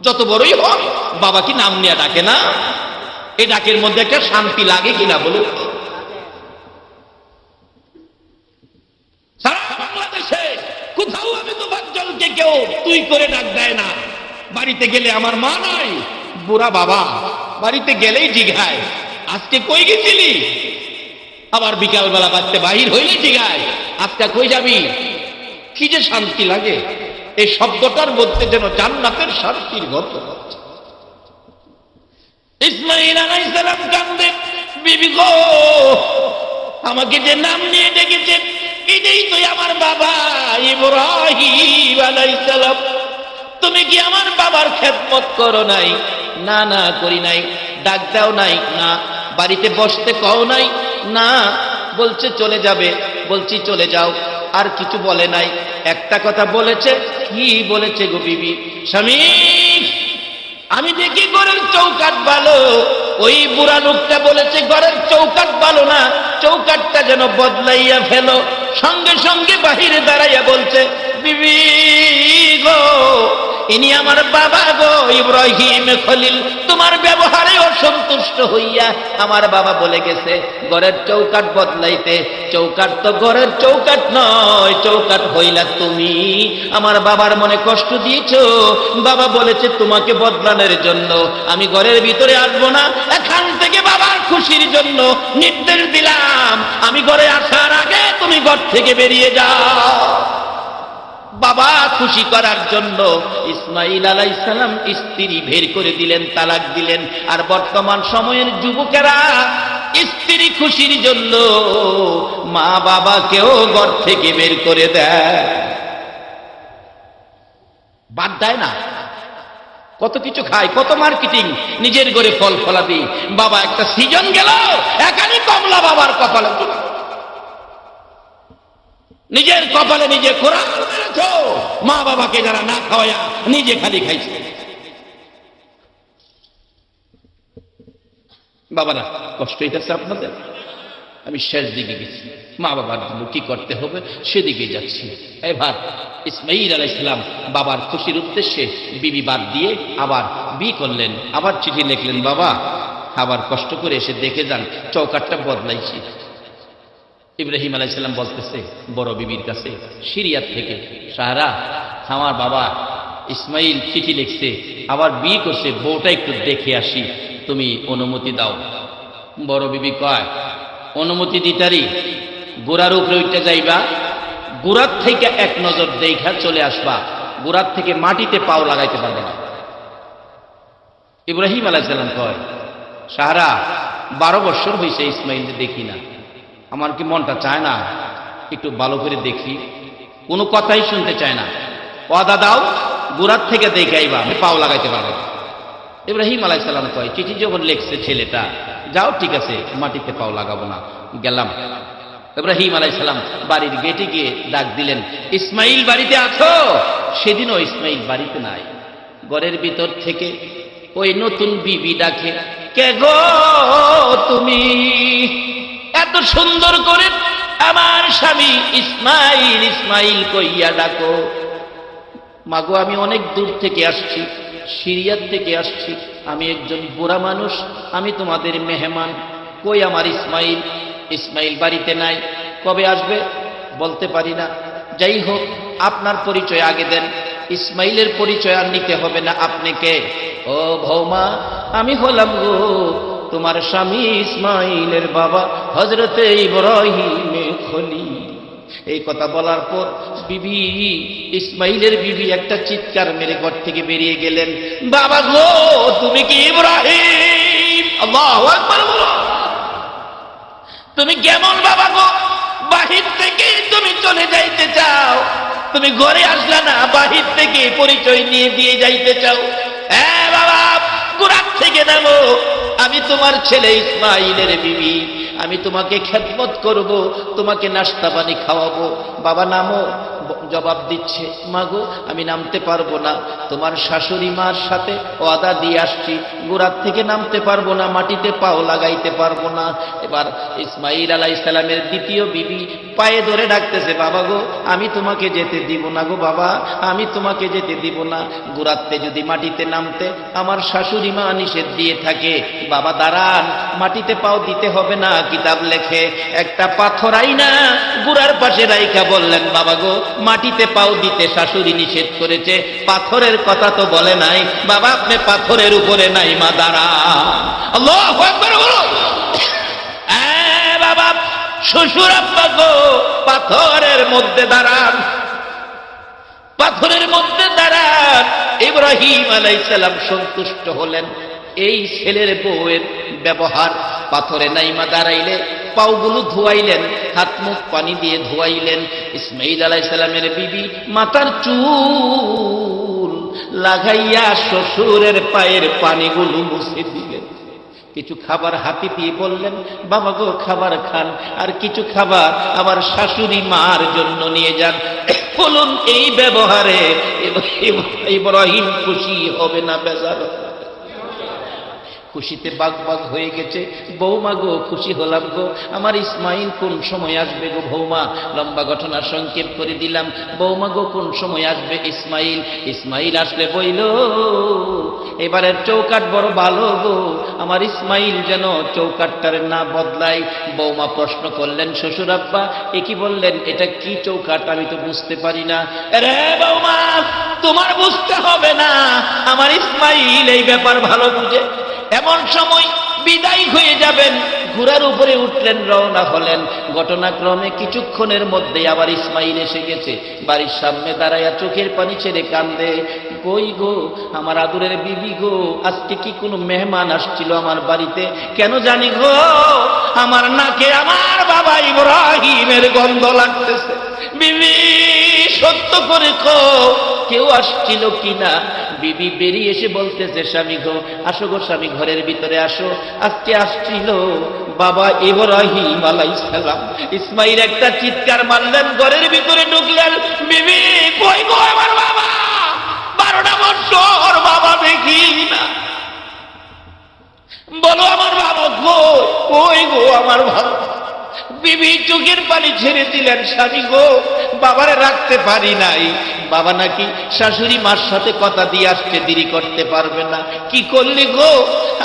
যত বড়ই হোক, বাবা কি নাম নিয়ে ডাকে না? এই ডাকের মধ্যে একটা শান্তি লাগে কিনা বলো? সারা বাংলাদেশে কোথাও আমি তো বাচ্চাকে কেউ তুই করে ডাক দেয় না। বাড়িতে গেলে আমার মা নাই, বুড়া বাবা, বাড়িতে গেলেই জিগায়, আজকে কই গেছিলি? আবার বিকালবেলা বাড়তে বাহির হইলে জিগায়, আজকে কই যাবি? কি যে শান্তি লাগে! এই শব্দটার মধ্যে যেন জান্নাতের শান্তির গন্ধ আছে। ইসমাইল আলাইহিস সালাম কান্দে, বিবি গো, আমাকে যে নাম নিয়ে ডেকেছে এটাই তো আমার বাবা ইব্রাহিম আলাইহিস সালাম। তুমি কি আমার বাবার খেদমত করো নাই? না, না করি নাই। ডাক দাও নাই? না। বাড়িতে বসতে কও নাই? না। বলছে চলে যাবে, বলছি চলে যাও। আর কিছু বলে নাই। একটা কথা বলেছে। কি বলেছে গো বিবি? স্বামী, আমি দেখি ঘরের চৌকাট ভালো, ওই বুড়া লোকটা বলেছে ঘরের চৌকাট ভালো না, চৌকাটটা যেন বদলাইয়া ফেলো। সঙ্গে সঙ্গে বাহিরে দাঁড়াইয়া বলছে, বিবি গো, ইনি আমার বাবা গো ইব্রাহিম খলিল, তোমার ব্যবহারে অসন্তুষ্ট হইয়া আমার বাবা বলে গেছে ঘরের চৌকাট বদলাইতে। চৌকাট তো ঘরের চৌকাট নয়, চৌকাট হইলা তুমি। আমার বাবার মনে কষ্ট দিয়েছো, বাবা বলেছে তোমাকে বদলানোর জন্য। আমি ঘরের ভিতরে আসবো না, এখান থেকে বাবার খুশির জন্য নির্দেশ দিলাম, আমি ঘরে আসার আগে তুমি ঘর থেকে বেরিয়ে যাও। বাবা খুশি করার জন্য ইসমাইল আলাইহিস সালাম স্ত্রী বের করে দিলেন, তালাক দিলেন। আর বর্তমান সময়ের যুবকেরা স্ত্রী খুশির জন্য মা বাবাকেও ঘর থেকে বের করে দেয়। বাদ দেয় না, কত কিছু খায়, কত মার্কেটিং, নিজের ঘরে ফল ফলাদি। বাবা একটা সিজন গেল, একানি কমলা বাবার কপালে তুলে, নিজের কপালে নিজে কোরআন মেরেছ, মা বাবাকে যারা না খাওয়ায়া নিজে খালি খাইছে। বাবারা কষ্ট হইতেছে আপনাদের? আমি শেষ দিকে গেছি, মা বাবার জন্য কি করতে হবে সেদিকে যাচ্ছি। এবার ইসমাঈল আলাইহিস সালাম বাবার খুশির উদ্দেশ্যে বিবি বাদ দিয়ে আবার বিয়ে করলেন, আবার চিঠি লিখলেন, বাবা আবার কষ্ট করে এসে দেখে যান চৌকাটটা বদলাইছি। ইব্রাহিম আলাইহিস সালাম বলতেছে বড় বিবির কাছে সিরিয়ার থেকে, সাহারা আমার বাবা ইসমাঈল চিঠি লিখছে, আবার বিয়ে করছে, বউটা একটু দেখে আসি, তুমি অনুমতি দাও। বড় বিবি কয়, অনুমতি দিতারি, গোড়ার উপরে উঠতে যাইবা, গোড়ার থেকে এক নজর দেখা চলে আসবা, গোড়ার থেকে মাটিতে পাও লাগাইতে পারবে না। ইব্রাহিম আলাইহিস সালাম কয়, সাহারা 12 বছর হয়েছে ইসমাঈল দেখি না, আমার কি মনটা চায় না একটু ভালো করে দেখি? কোনো কথাই শুনতে চায় না। ওয়াদা দাও, গোড়ার থেকে দেখাইবা, আমি পাও লাগাইতে পারবে না। ইব্রাহিম আলাইহিস সালাম কয়, চিঠি যখন লিখছে ছেলেটা, যাও ঠিক আছে, মাটিতে পাও লাগাবো না, গেলাম। ইব্রাহিম আলাইহিস সালাম বাড়ির গেটে গিয়ে ডাক দিলেন, ইসমাঈল বাড়িতে আছো? সেদিনও ইসমাঈল বাড়িতে নাই। ঘরের ভিতর থেকে ওই নতুন বিবি ডাকে, কে গো তুমি? এত সুন্দর করে আমার স্বামী ইসমাঈল ইসমাঈল কইয়া ডাকো। মাগো আমি অনেক দূর থেকে আসছি, সিরিয়ার থেকে আসছি, আমি একজন বুড়া মানুষ, আমি তোমাদের মেহমান। কই আমার ইসমাঈল? ইসমাঈল বাড়িতে নাই। কবে আসবে বলতে পারি না। যাই হোক, আপনার পরিচয় আগে দেন, ইসমাঈলের পরিচয় আর নিতে হবে না। আপনি কে? ও বৌমা, আমি হলাম গো তোমার স্বামী ইসমাঈলের বাবা হযরতে ইব্রাহিম খলিল। এই কথা বলার পর বিবি ইসমাঈলের বিবি একটা চিৎকার মেরে ঘর থেকে বেরিয়ে গেলেন, বাবা গো তুমি কি ইব্রাহিম? আল্লাহু আকবার বলো। তুমি কেমন বাবা গো? বাহির থেকে তুমি চলে যাইতে চাও, তুমি ঘরে আসলা না, বাহির থেকে পরিচয় নিয়ে দিয়ে যাইতে চাও। হ্যাঁ বাবা, গোড়ার থেকে নামো, আমি তোমার ছেলে ইসমাঈলের বিবি, আমি তোমাকে খেদমত করব, তোমাকে নাস্তা পানি খাওয়াবো। বাবা নামো। জবাব দিচ্ছে, মাগো আমি নামতে পারবো না, তোমার শাশুড়ি মার সাথে ওয়াদা দিয়ে আসছি, গোড়ার থেকে নামতে পারবো না, মাটিতে পাও লাগাইতে পারবো না। এবার ইসমাঈল আলাইহিস সালামের দ্বিতীয় বিবি পায়ে ধরে ডাকতেছে, বাবা গো আমি তোমাকে যেতে দিব না গো বাবা, আমি তোমাকে যেতে দিব না। গোড়াতে যদি মাটিতে নামতে আমার শাশুড়ি মা নিষেধ দিয়ে থাকে। বাবা দাঁড়ান, মাটিতে পাও দিতে হবে না, কিতাব লেখে একটা পাথর আইনা গোড়ার পাশে রাইখা বললেন, বাবা গো মাটিতে পাও দিতে শাশুড়ি নিষেধ করেছে, পাথরের কথা তো বলে নাই, বাবা আপনি পাথরের উপরে নাই মা দাঁড়ান। আল্লাহু আকবার বলো। বাবা শ্বশুর আব্বা গো পাথরের মধ্যে দাঁড়ান, পাথরের মধ্যে দাঁড়ান। ইব্রাহিম আলাইহিস সালাম সন্তুষ্ট হলেন। এই ছেলের বউয়ের ব্যবহার, পাথরে নাইমা দাঁড়াইলে পাওগুলো ধোয়াইলেন, হাত মুখ পানি দিয়ে ধোয়াইলেন। ইসমাঈল আলাইহিস সালামের বিবি মাথার চুল লাগাইয়া শ্বশুরের পায়ের পানিগুলো মুছে দিলেন। কিছু খাবার হাতে দিয়ে বললেন, বাবা গো খাবার খান, আর কিছু খাবার আমার শাশুড়ি মার জন্য নিয়ে যান। বলুন এই ব্যবহারে ইব্রাহিম খুশি হবে না বেজার? খুশিতে বাগ বাগ হয়ে গেছে। বৌমা গো খুশি হলাম গো, আমার ইসমাঈল কোন সময় আসবে গো বৌমা? লম্বা ঘটনা সংক্ষেপ করে দিলাম। বৌমা গো কোন সময় আসবে ইসমাঈল? ইসমাঈল আসলে বইল, এবারের চৌকাট বড় ভালো গো, আমার ইসমাঈল যেন চৌকাটটার না বদলাই। বৌমা প্রশ্ন করলেন, শ্বশুর আব্বা এ কি বললেন, এটা কি চৌকাট? আমি তো বুঝতে পারি না। রে বৌমা তোমার বুঝতে হবে না, আমার ইসমাঈল এই ব্যাপার ভালো বুঝে। এমন সময় বিদায় হয়ে যাবেন, ঘোড়ার উপরে উঠলেন, রওনা হলেন। ঘটনাক্রমে কিছুক্ষণের মধ্যে আবার ইসমাঈল এসে গেছে। বাড়ির সামনে দাঁড়াইয়া চোখের পানি ছেড়ে কান্দে, কই গো আমার আদরের বিবি গো, আজকে কি কোনো মেহমান আসছিল আমার বাড়িতে? কেন জানি গো আমার নাকে আমার বাবা ইব্রাহিমের গন্ধ লাগতেছে। বিবি সত্য করে কও কেউ আসছিল কিনা। বিবি বেরিয়ে এসে বলতেছে, স্বামী গো, আসো গো স্বামী, ঘরের ভিতরে আসো। আজকে আসছিল বাবা ইব্রাহিম আলাইহিস সালাম। ইসমাইল একটা চিৎকার মারলেন, ঘরের ভিতরে ঢুকলেন। বিবি, কই গো আমার বাবা? 12টা বছর বাবা দেখি না, বলো আমার বাবা কই? কই গো আমার বাবা? বিবি চোখের পানি ছেড়ে দিলেন, স্বামী গো, বাবারে রাখতে পারি নাই। বাবা নাকি শাশুড়ি মার সাথে কথা দিয়ে আসতে, দেরি করতে পারবে না। কি করলি গো?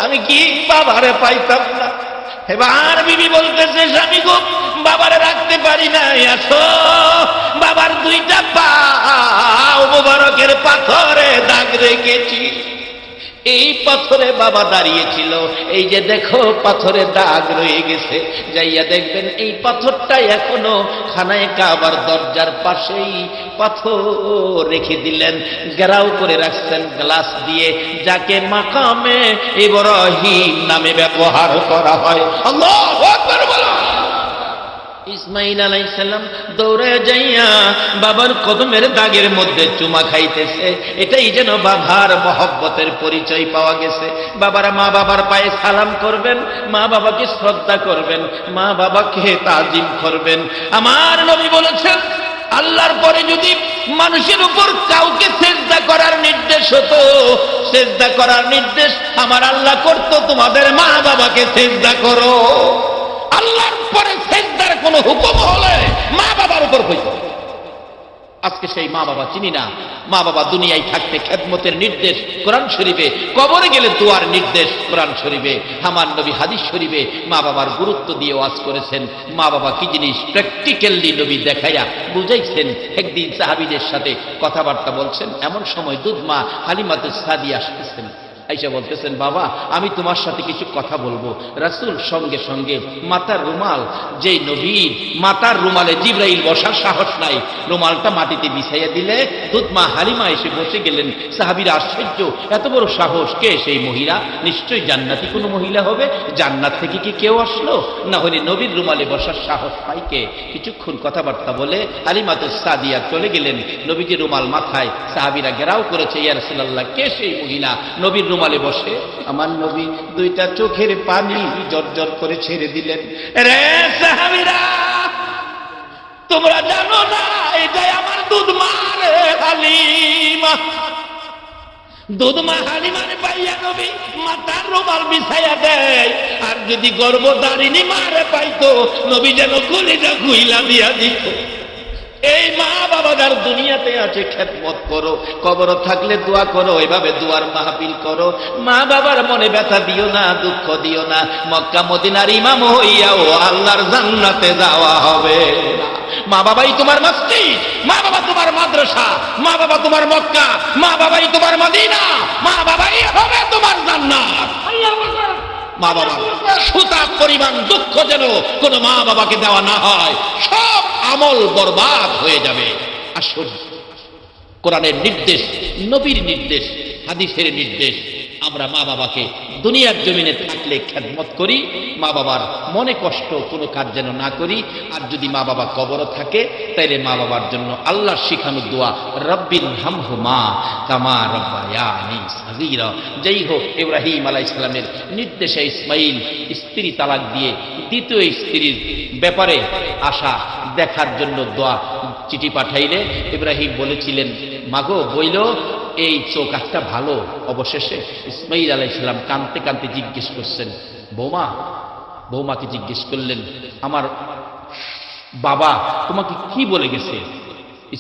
আমি কি বাবারে পাইতাম না। এবার বিবি বলতেছে, স্বামী গো, বাবারে রাখতে পারি নাই, আসো। বাবার 2টা পা মোবারকের পাথরে দাগ রেখেছি। এই পাথরে বাবা দাঁড়িয়েছিল, এই যে দেখো পাথরে দাগ রয়ে গেছে। যাইয়া দেখবেন এই পাথরটা এখনো খানায়ে কাবার দরজার পাশেই পাথর রেখে দিলেন, ঘেরাও করে রাখছেন গ্লাস দিয়ে, যাকে মাকামে ইব্রাহিম নামে ব্যবহার করা হয়। আল্লাহু আকবার বলো। ইসমাইল আলাইহিস সালাম দৌড়ে যাইয়া বাবার কদমের দাগের মধ্যে চুমা খাইতেছে। এটাই যেন বাবার মহব্বতের পরিচয় পাওয়া গেছে। বাবারা মা বাবার পায়ে সালাম করবেন, মা বাবাকে শ্রদ্ধা করবেন, মা বাবাকে তাজিম করবেন। আমার নবী বলেছেন, আল্লাহর পরে যদি মানুষের উপর কাউকে সেজদা করার নির্দেশ হতো, সেজদা করার নির্দেশ আমার আল্লাহ করতো, তোমাদের মা বাবাকে সেজদা করো। আল্লাহর পরে সেজদার কোন হুকুম হলে মা বাবার উপর হইত। আজকে সেই মা বাবা চিনি না। মা বাবা দুনিয়ায় থাকতে খেদমতের নির্দেশ কোরআন শরীফে, কবরে গেলে দোয়ার নির্দেশ কোরআন শরীফে। আমার নবী হাদিস শরীফে মা বাবার গুরুত্ব দিয়ে ওয়াজ করেছেন। মা বাবা কি জিনিস প্র্যাকটিক্যালি নবী দেখাইয়া বুঝাইছেন। একদিন সাহাবীদের সাথে কথাবার্তা বলছেন, এমন সময় দুধ মা হালিমাতুস সাদিয়া আসতেছেন। আইসা বলতেছেন, বাবা আমি তোমার সাথে কিছু কথা বলবো। রাসূল সঙ্গে সঙ্গে মাথার রুমাল, যেই নবীর মাথার রুমালে জিবরাইল বসার সাহস নাই, রুমালটা মাটিতে বিছাইয়া দিলে দুধ মা হালিমা এসে বসে গেলেন। সাহাবীরা আশ্চর্য, এত বড় সাহস, কে সেই মহিলা? নিশ্চয়ই জান্নাতি কোনো মহিলা হবে। জান্নাত থেকে কি কেউ আসলো? না হলে নবীর রুমালে বসার সাহস পাই কে? কিছুক্ষণ কথাবার্তা বলে হালিমাতুস সাদিয়া চলে গেলেন। নবীজি রুমাল মাথায়, সাহাবীরা ঘেরাও করেছে, ইয়া রাসূলুল্লাহ কে সেই মহিলা নবীর রুমালে বসে? আমার নবী 2টা চোখের পানি জর্জর করে ছেড়ে দিলেন। রে সাহাবীরা, তোমরা জানো না এটাই আমার দুধ মা রে হালিমা। দুধ মা হালিমারে পাইয়া নবী মাথার রুমাল বিছাইয়া দেয়। আর যদি গর্ভধারিণী মারে পাইতো, নবী যেন কলিজা খুইলা দিয়া দিত। এই মা বাবা যার দুনিয়াতে আছে, খেদমত করো। কবর থাকলে দোয়া করো, এভাবে দোয়ার মাহফিল করো। মা বাবার মনে ব্যথা দিও না, দুঃখ দিও না। মক্কা মদিনার ইমাম হইয়াও আল্লাহর জান্নাতে যাওয়া হবে না। মা বাবাই তোমার মসজিদ, মা বাবা তোমার মাদ্রাসা, মা বাবা তোমার মক্কা, মা বাবাই তোমার মদিনা, মা বাবাই হবে তোমার জান্নাত। মা বাবা সুতা পরিমাণ দুঃখ যেন কোন মা বাবাকে দেওয়া না হয়, সব আমল বরবাদ হয়ে যাবে। আসুন, কোরআনের নির্দেশ, নবীর নির্দেশ, হাদিসের নির্দেশ, আমরা মা বাবাকে দুনিয়ার জমিনে থাকলে খেদমত করি। মা বাবার মনে কষ্ট কোনো কাজ যেন না করি। আর যদি মা বাবা কবর থাকে, তাইলে মা বাবার জন্য আল্লাহর শিখানো দোয়া, রব্বির হামহুমা কামা রাব্বায়ানি সাগীরা। যাই হোক, ইব্রাহিম আলাইহিস সালামের নির্দেশে ইসমাইল স্ত্রী তালাক দিয়ে দ্বিতীয় স্ত্রীর ব্যাপারে আশা দেখার জন্য দোয়া চিঠি পাঠাইলে ইব্রাহিম বলেছিলেন, মাগো বইল এই চোখ একটা ভালো। অবশেষে ইসমাইল আলাইহিস সালাম কাঁদতে কাঁদতে জিজ্ঞেস করছেন, বৌমাকে জিজ্ঞেস করলেন, আমার বাবা তোমাকে কি বলে গেছে?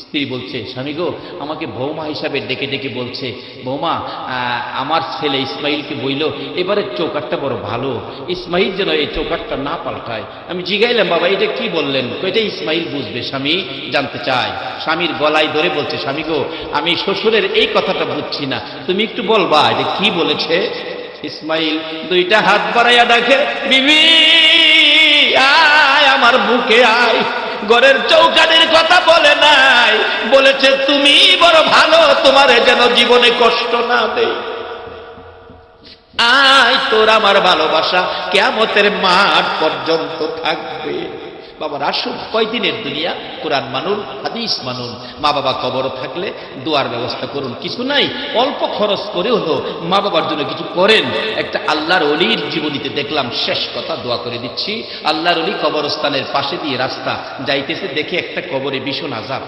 স্ত্রী বলছে, স্বামী গো, আমাকে বৌমা হিসাবে ডেকে ডেকে বলছে, বৌমা আমার ছেলে ইসমাইলকে বইল এবারে চৌকাটটা বড় ভালো, ইসমাইল যেন এই চৌকাটটা না পাল্টায়। আমি জিগাইলাম, বাবা এটা কি বললেন? এটা ইসমাইল বুঝবে। স্বামী জানতে চায়, স্বামীর গলায় ধরে বলছে, স্বামী গো, আমি শ্বশুরের এই কথাটা বুঝছি না, তুমি একটু বলবা এটা কি বলেছে? ইসমাইল 2টা হাত বাড়াইয়া ডাকে, বিবি আয় আমার বুকে আয়। ঘরের চৌকাঠের কথা বলে নাই, বলেছে তুমি বড় ভালো, তোমারে যেন জীবনে কষ্ট না দেই। আয়, তোর আমার ভালোবাসা কিয়ামতের মাঠ পর্যন্ত থাকবে। বাবার আসুন, কয়দিনের দুনিয়া, কোরআন মানুন, হাদিস মানুন, মা বাবা কবর থাকলে দোয়ার ব্যবস্থা করুন, কিছু নাই অল্প খরচ করে হলো মা বাবার জন্য কিছু করেন। একটা আল্লাহর ওলির জীবনীতে দেখলাম, শেষ কথা দোয়া করে দিচ্ছি, আল্লাহর ওলি কবরস্থানের পাশে দিয়ে রাস্তা যাইতেছে, দেখে একটা কবরে ভীষণ আযাব।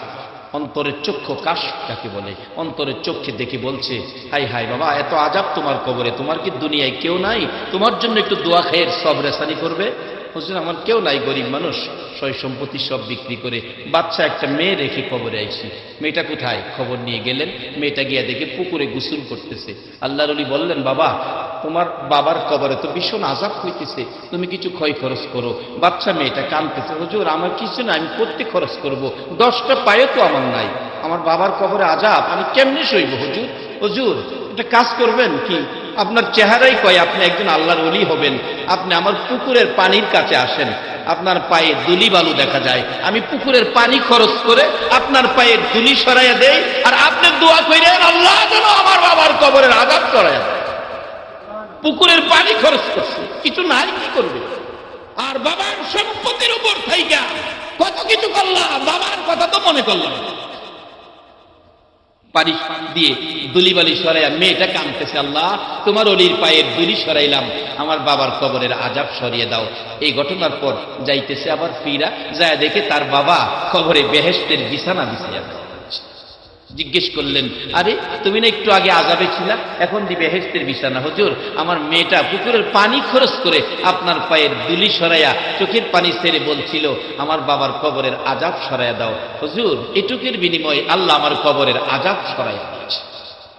অন্তরের চক্ষু কাশ কাকে বলে, অন্তরের চোখে দেখে বলছে, হাই হাই বাবা, এত আযাব তোমার কবরে, তোমার কি দুনিয়ায় কেউ নাই তোমার জন্য একটু দোয়া খেয়ে সব রেসানি করবে? হুজুর আমার কেউ নাই, গরিব মানুষ, সয় সম্পত্তি সব বিক্রি করে বাচ্চা একটা মেয়ে রেখে কবরে আইছি। মেয়েটা কোথায়? খবর নিয়ে গেলেন, মেয়েটা গিয়ে দেখে পুকুরে গোসল করতেছে। আল্লাহর ওলি বললেন, বাবা তোমার বাবার কবরে তো ভীষণ আযাব হইতেছে, তুমি কিছু ক্ষয় খরচ করো। বাচ্চা মেয়েটা কাঁদতেছে, হুজুর আমার কিছু না, আমি করতে খরচ করব, 10টা পায়ে তো আমার নাই, আমার বাবার কবরে আযাব, আমি কেমনে সইব হুজুর? হুজুর একটা কাজ করবেন কি, আপনার চেহারাই কয় আপনি একজন আল্লাহর ওলি হবেন, আপনি আমার পুকুরের পানির কাছে আসেন, আপনার পায়ে দুলি বালু দেখা যায়, আমি পুকুরের পানি খরচ করে আপনার পায়ে দুলি সরাইয়া দেই, আর আপনি দোয়া কইরেন আল্লাহ যেন আমার বাবার কবরের আযাব সরাইয়া দেয়। পুকুরের পানি খরচ করছে, কিছু নাই, কি করবে? আর বাবার সম্পত্তির উপর থাইকা কত কিছু করলাম, বাবার কথা তো মনে করলাম। পানি দিয়ে দুলিবালি সরাইয়া মেয়েটা কাঁদতেছে, আল্লাহ তোমার অলির পায়ের দুলি সরাইলাম, আমার বাবার কবরের আযাব সরিয়ে দাও। এই ঘটনার পর যাইতেছে আবার ফিরা যায়, দেখে তার বাবা কবরে বেহেশতের বিছানা বিছাইয়া দেয়। জিজ্ঞেস করলেন, আরে তুমি না একটু আগে আযাবে ছিলা, এখন দি বেহেশতের বিছানা? হুজুর আমার মেয়েটা পুকুরের পানি খরচ করে আপনার পায়ের দুলি সরাইয়া চোখের পানি ছেড়ে বলছিল আমার বাবার কবরের আযাব সরাইয়া দাও। হুজুর এটুকের বিনিময়ে আল্লাহ আমার কবরের আযাব সরাইয়া দিয়েছে।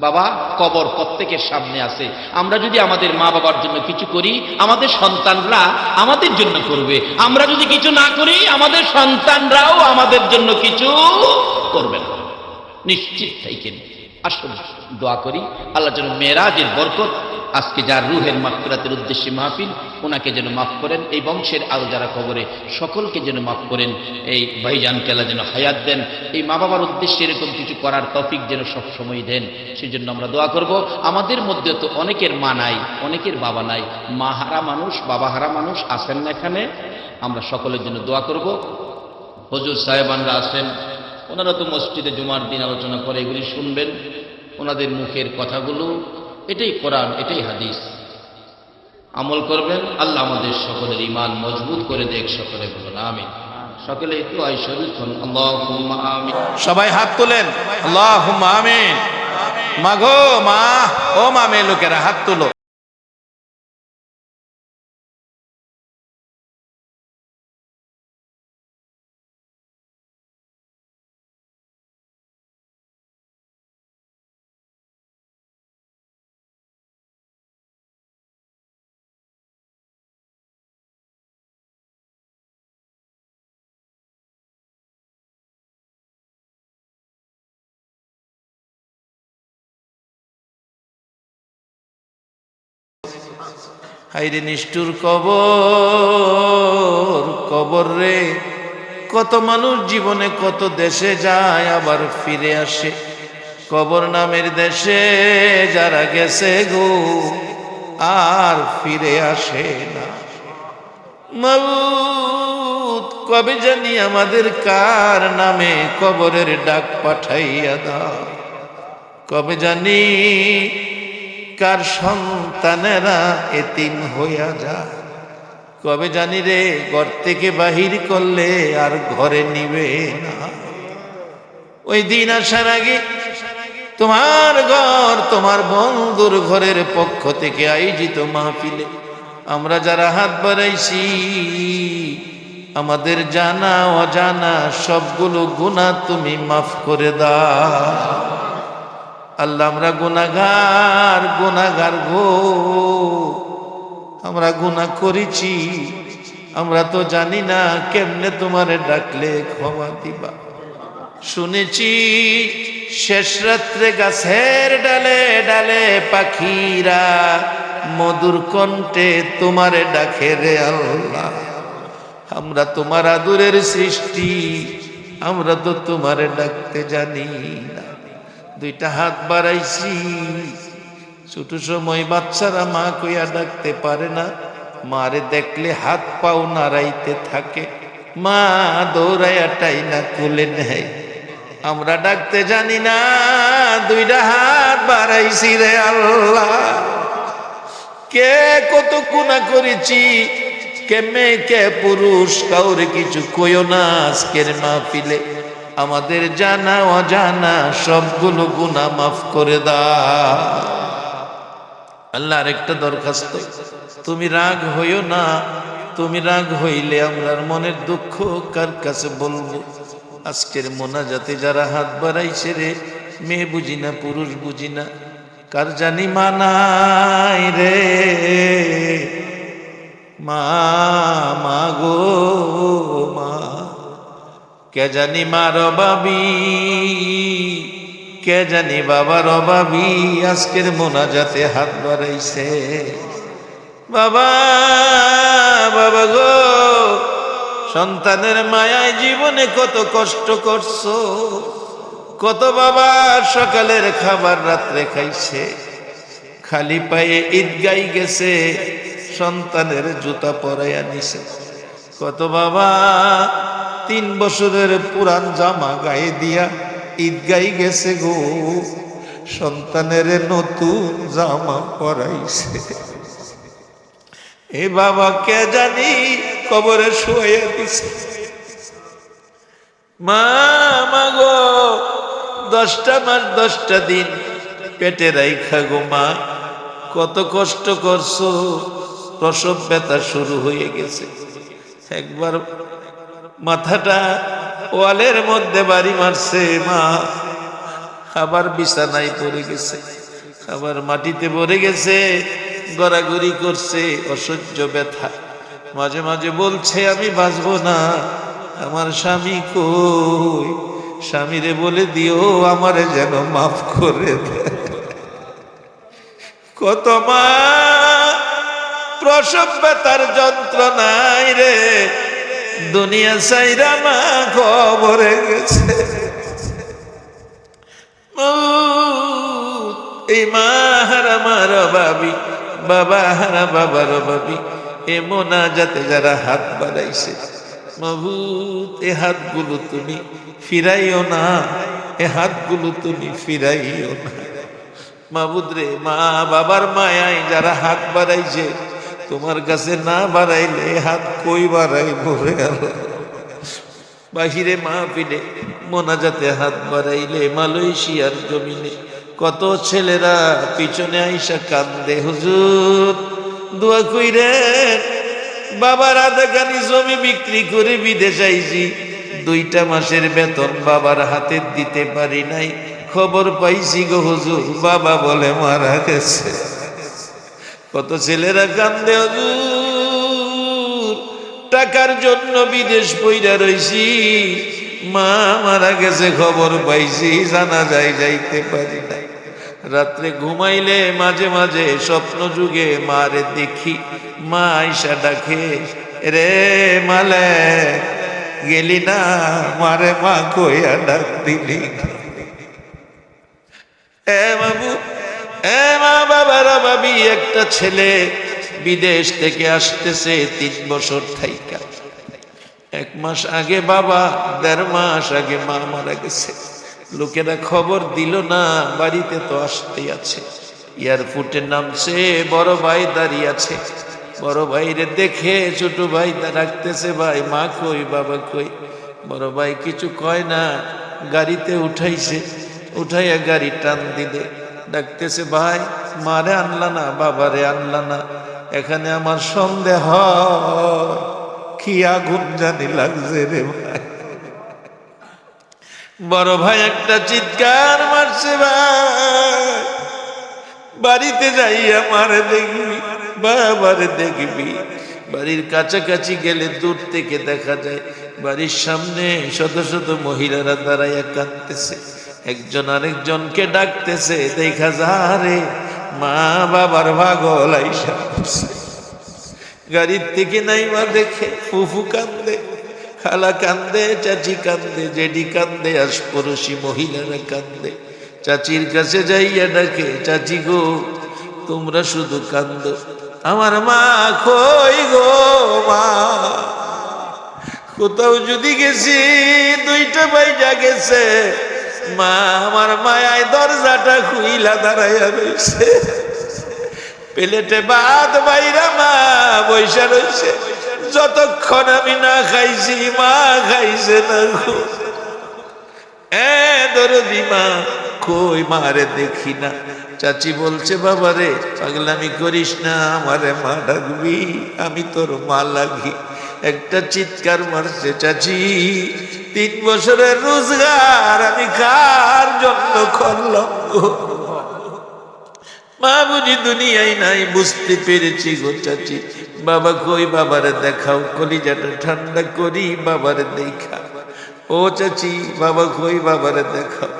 বাবা কবর প্রত্যেকের সামনে আছে, আমরা যদি আমাদের মা বাবার জন্য কিছু করি, আমাদের সন্তানরা আমাদের জন্য করবে, আমরা যদি কিছু না করি, আমাদের সন্তানরাও আমাদের জন্য কিছু করবে না, নিশ্চিত থাকেন। আসুন দোয়া করি, আল্লাহ যেন মেরাজের বরকত, আজকে যার রুহের মাগফিরাতের উদ্দেশ্যে মাহফিল, ওনাকে যেন মাফ করেন, এই বংশের আরো যারা কবরে সকলকে যেন মাফ করেন, এই ভাইজানকে আল্লাহ যেন হায়াত দেন, এই মা বাবার উদ্দেশ্যে এরকম কিছু করার তৌফিক যেন সব সময় দেন, সেজন্য আমরা দোয়া করব। আমাদের মধ্যে তো অনেকের মা নাই, অনেকের বাবা নাই, মা হারা মানুষ, বাবা হারা মানুষ আছেন না এখানে, আমরা সকলের জন্য দোয়া করব। হুজুর সাহেবানরা আছেন, ওনারা তো মসজিদে জুমার দিন আলোচনা করে, এগুলি শুনবেন, ওনাদের মুখের কথাগুলো, এটাই কোরআন, এটাই হাদিস, আমল করবেন। আল্লাহ আমাদের সকলের ঈমান মজবুত করে দেখ, সকলে বলুন আমিন। সকলে একটু আইসরিক হন, আল্লাহুম্মা আমিন। সবাই হাত তোলেন, আল্লাহুম্মা আমিন। মাগো মা, ও মা মেয়ে লোকেরা হাত তুলো। হাইরে নিষ্ঠুর কবর, কবর রে, কত মানুষ জীবনে কত দেশে যায় আবার ফিরে আসে, কবর নামের দেশে যারা গেছে গো আর ফিরে আসে না। মাবুদ কবে জানি আমাদের কার নামে কবরের ডাক পাঠাইয়া দাও, কবে জানি কার সন্তানেরা এতিম হইয়া যায়, কবে জানি রে ঘর থেকে বাহির করলে আর ঘরে নিবে না। ওই দিন আসার আগে তোমার ঘর, তোমার বন্ধুর ঘরের পক্ষ থেকে আয়োজিত মাহফিলে আমরা যারা হাত বাড়াইছি, আমাদের জানা অজানা সবগুলো গুনাহ তুমি মাফ করে দাও। আল্লাহ আমরা গুনাহগার, গুনাহগার গো, আমরা গুনাহ করেছি, আমরা তো জানি না কেমনে তোমারে ডাকলে ক্ষমা দিবা। শুনেছি শেষ রাত্রে গাছের ডালে ডালে পাখিরা মধুর কণ্ঠে তোমারে ডাকে রে আল্লাহ। আমরা তোমার আদরের সৃষ্টি, আমরা তো তোমারে ডাকতে জানি না। দুইটা হাত বাড়াইছি, ছোট সময় বাচ্চারা মা কইয়া ডাকতে পারে না, মারে দেখলে হাত পাও নাড়াইতে থাকে, মা দৌড়াইয়া টাইনা কোলে নেয়। আমরা ডাকতে জানি না, দুইটা হাত বাড়াইছি রে আল্লাহ। কে কত গুনাহ করেছি, কে মেয়ে কে পুরুষ, কাউরে কিছু কইও না। আজকের মাহফিলে আমাদের জানা অজানা সবগুলো গুনাহ মাফ করে দাও আল্লাহ। আরেকটা দরখাস্ত, তুমি রাগ হইও না। তুমি রাগ হইলে আমরার মনের দুঃখ কার কাছে বলবো? আজকের মোনাজাতে যারা হাত বাড়াইছে রে, মেয়ে বুঝি না পুরুষ বুঝি না, কার জানি মানাই রে। মা মা গো মা, কে জানি মার অভাবী, কে জানি বাবার অভাবী, আজকের মোনাজাতে হাত বাড়াইছে। বাবা বাবা গো, সন্তানের মায়ায় জীবনে কত কষ্ট করছো, কত বাবা সকালের খাবার রাত্রে খাইছে, খালি পায়ে ঈদগাই গেছে, সন্তানের জুতা পরাইয়া নিছে। কত বাবা 3 বছরের পুরান জামা গায়ে দিয়া ঈদগাই গেছে গো, সন্তানের নতুন জামা পরাইছে। এ বাবা কে জানি কবরে শুয়াইয়া দিছে। মা মা গো, 10টা মাস 10টা দিন পেটে রাইখা গো মা, কত কষ্ট করছো। প্রসব ব্যথা শুরু হয়ে গেছে। একবার মাথাটা ওয়ালের মধ্যে বাড়ি মারছে মা, আবার বিছানায় পড়ে গেছে, আবার মাটিতে পড়ে গেছে, গড়াগড়ি করছে, অসহ্য ব্যথা। মাঝে মাঝে বলছে আমি বাঁচবো না, আমার স্বামী কই, স্বামীরে বলে দিও আমারে যেন মাফ করে দেয়। কত মা প্রসব ব্যথার যন্ত্রণায় রে দুনিয়া সাইরা মা খবরে গেছে। এই মা হারা মার অভাবী, বাবা হারা বাবার অভাবী, এ মোনাজাতে যারা হাত বাড়াইছে, মাবুদ এ হাতগুলো তুমি ফিরাইও না, এ হাতগুলো তুমি ফিরাইও না। মাবুদ রে, মা বাবার মায়ায় যারা হাত বাড়াইছে, তোমার কাছে না বাড়াইলে হাত কই বাড়াই ভরে গেল। বাহিরে মাহফিলে মোনাজাতে হাত বাড়াইলে মালয়েশিয়ার জমিনে কত ছেলেরা পিছনে আইসা কান্দে, হুজুর দোয়া কইরেন, বাবার আধাখানি জমি বিক্রি করে বিদেশ আইছি, 2টা মাসের বেতন বাবার হাতে দিতে পারি নাই, খবর পাইছি গো হুজুর বাবা বলে মারা গেছে। কত ছেলেরা কান্দে, হুজুর টাকার জন্য বিদেশ পইরা রইছি, মা মারা গেছে খবর পাইছি, জানা যায় যাইতে পারি না। রাত্রে ঘুমাইলে মাঝে মাঝে স্বপ্ন যুগে মারে দেখি, মা আইসা ডাকে, রে মালে গেলি না, মারে মা কইয়া ডাক দিলি। এ বাবু, এ মা বাবার ভাবি, একটা ছেলে বিদেশ থেকে আসতেছে 3 বছর থাইকা। 1 মাস আগে বাবা, 1.5 মাস আগে মা মারা গেছে। লোকেরা খবর দিল না, বাড়িতে তো আসতেই আছে। এয়ারপোর্টে নামছে, বড় ভাই দাঁড়িয়ে আছে, বড় ভাইরে দেখে ছোট ভাই রাখতেছে, ভাই মা কই বাবা কই। বড় ভাই কিছু কয় না, গাড়িতে উঠাইছে, উঠাইয়া গাড়ি টান দিলে ডাকতেছে, ভাই মারে আনলা না, বাবারে আনলা না, এখানে আমার সন্দেহ কি আগুন জানি লাগছে রে ভাই। বড় ভাই একটা চিৎকার মারছে, ভাই বাড়িতে যাইয়া মারে দেখবি, বাবারে দেখবি। বাড়ির কাছাকাছি গেলে দূর থেকে দেখা যায় বাড়ির সামনে শত শত মহিলারা দাঁড়াইয়া কাঁদতেছে, একজন আরেকজনকে ডাকতেছে, দেখা যারে মা বাবার পাগল আইসা গাড়ির থেকে নাইমা দেখে ফুফু কান্দে, খালা কান্দে, চাচি কান্দে, জেডি কান্দে, আশপড়শি মহিলারা কান্দে। চাচির কাছে যাইয়া ডাকে, চাচি গো তোমরা শুধু কান্দো, আমার মা কই গো মা কোথাও যদি গেছি দুইটা বাইজা গেছে, মা আমার মায়ায় দরজাটা খুইলা দাঁড়াইয়া রইছে, প্লেটে ভাত বাইরা মা বৈশা রইছে। যতক্ষণ আমি না খাইছি মা খাইছে না গো। দরদি মা কই, মারে দেখি না। চাচি বলছে বাবারে পাগলামি করিস না, আমারে মা ডাকবি, আমি তোর মা লাগি। একটা চিৎকার মারছে চাচি, 3 বছরের রোজগার আমি কার জন্য করলাম গো। মা বুঝি দুনিয়ায় নাই, বুঝতে পেরেছি গো চাচি। বাবা কই, বাবারে দেখাও, কলিজাটা ঠান্ডা করি বাবারে দেখা। ও চাচি বাবা কই, বাবারে দেখাও।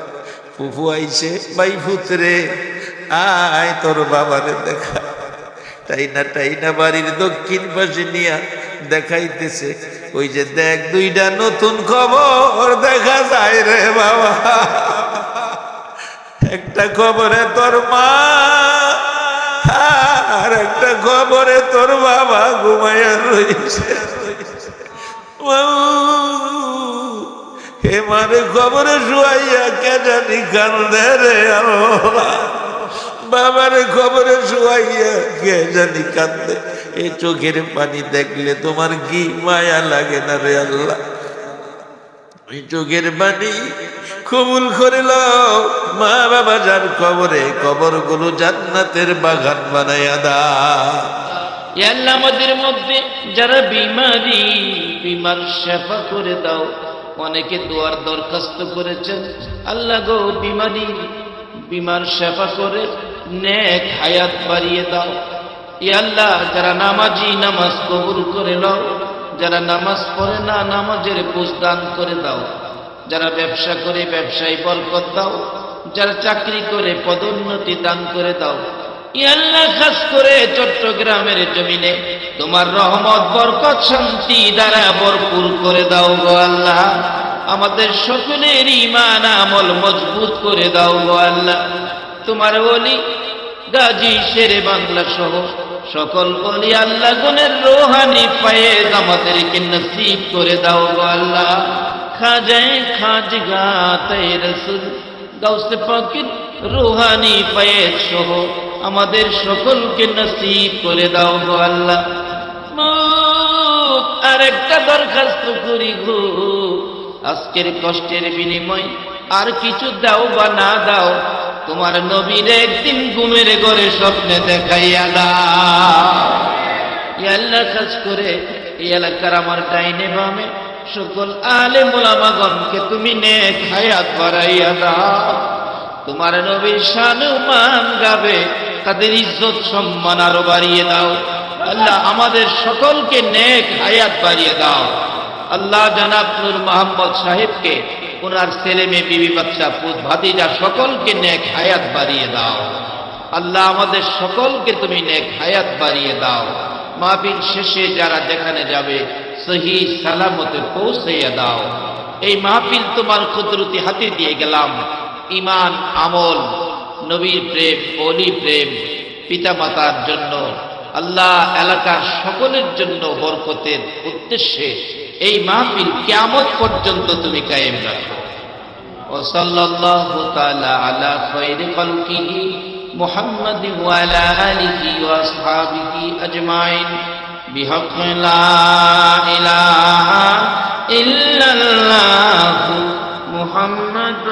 ফুফু আইছে, ভাই পুত্রে আয় তোর বাবারে দেখা। টাইনা বাড়ির দক্ষিণ পাশে নিয়া দেখাইতেছে, ওই যে দেখ 2টা নতুন খবর দেখা যায় রে বাবা। একটা খবরে তোর মা, আর একটা খবরে তোর বাবা ঘুমাইয়া রয়েছে। হে মারে খবরে শুয়াইয়া কে জানি কান্দে রে আল্লাহ, বাবার খবরে শুয়াইয়া কে জানি কান্দে। এই চোখের পানি দেখলে তোমার কি মায়া লাগে না রে আল্লাহ? ওই চোখের পানি কবুল করে লও, মা বাবা যার কবরে, কবরগুলো জান্নাতের বাগান বানাইয়া দাও। ইয়া আল্লাহ, আমাদের মধ্যে যারা বিমার শেফা করে দাও। অনেকে দোয়ার দরখাস্ত করেছেন, আল্লাহ গো বিমার শেফা করে নেক হায়াত বাড়িয়ে দাও। ইয়া আল্লাহ, যারা নামাজি নামাজ কবুল করে নাও, যারা নামাজ পড়ে না নামাজের বুঝ দান করে দাও। যারা ব্যবসা করে ব্যবসায় বরকত দাও, যারা চাকরি করে পদোন্নতি দান করে দাও। ইয়া আল্লাহ, খাস করে চট্টগ্রামের জমিনে তোমার রহমত বরকত শান্তি দ্বারা ভরপুর করে দাও গো আল্লাহ। আমাদের সকলের ঈমান আমল মজবুত করে দাও গো আল্লাহ। তোমার ওলি গাজী শেরে বাংলা সহ সকল ওলি আল্লাহ গণের রোহানি ফয়েজ আমাদেরকে নসিব করে দাও গো আল্লাহ। খাজায়ে খাজগা তায়ে রাসূল গাউসে পাকের রোহানি ফয়েজ সহ আমাদের সকলকে নসিব করে দাও গো আল্লাহ। আর একটা দরখাস্ত করি গো, আজকের কষ্টের বিনিময় আর কিছু দাও বা না দাও, তোমার নবীর একদিন ঘুমের ঘরে স্বপ্নে দেখাইয়া দাও। ইয়া আল্লাহ, খাস করে এই এলাকার আমার ডাইনে বামে সকল আলেম ওলামাগণকে তুমি নেক হায়াত বাড়াইয়া দাও। তোমার নবীর শান মান গাবে, তাদের ইজ্জত সম্মান আরো বাড়িয়ে দাও আল্লাহ। আমাদের সকলকে নেক হায়াত বাড়িয়ে দাও আল্লাহ। জনাব নূর মোহাম্মদ সাহেবকে, ওনার ছেলে মেয়ে, বিবি বাচ্চা, পুত ভাতিজা সকলকে নেক হায়াত বাড়িয়ে দাও আল্লাহ। আমাদের সকলকে তুমি নেক হায়াত বাড়িয়ে দাও। মাহফিল শেষে যারা যেখানে যাবে সহি সালামতে পৌঁছাইয়া দাও। এই মাহফিল তোমার কুদরতি হাতে দিয়ে গেলাম। ঈমান, আমল, নবীর প্রেম, ওলি প্রেম, পিতা মাতার জন্য আল্লাহ, এলাকার সকলের জন্য বরকতের উদ্দেশ্যে এই মাহফিল কিয়ামত পর্যন্ত তুমি কায়েম রাখো। ও সাল্লাল্লাহু তাআলা আলা খায়রি খালকিহি মুহাম্মাদি ওয়া আলা আলিহি ওয়া আসহাবিহি আজমাইন বিহাক্কি লা ইলাহা ইল্লাল্লাহু মুহাম্মাদ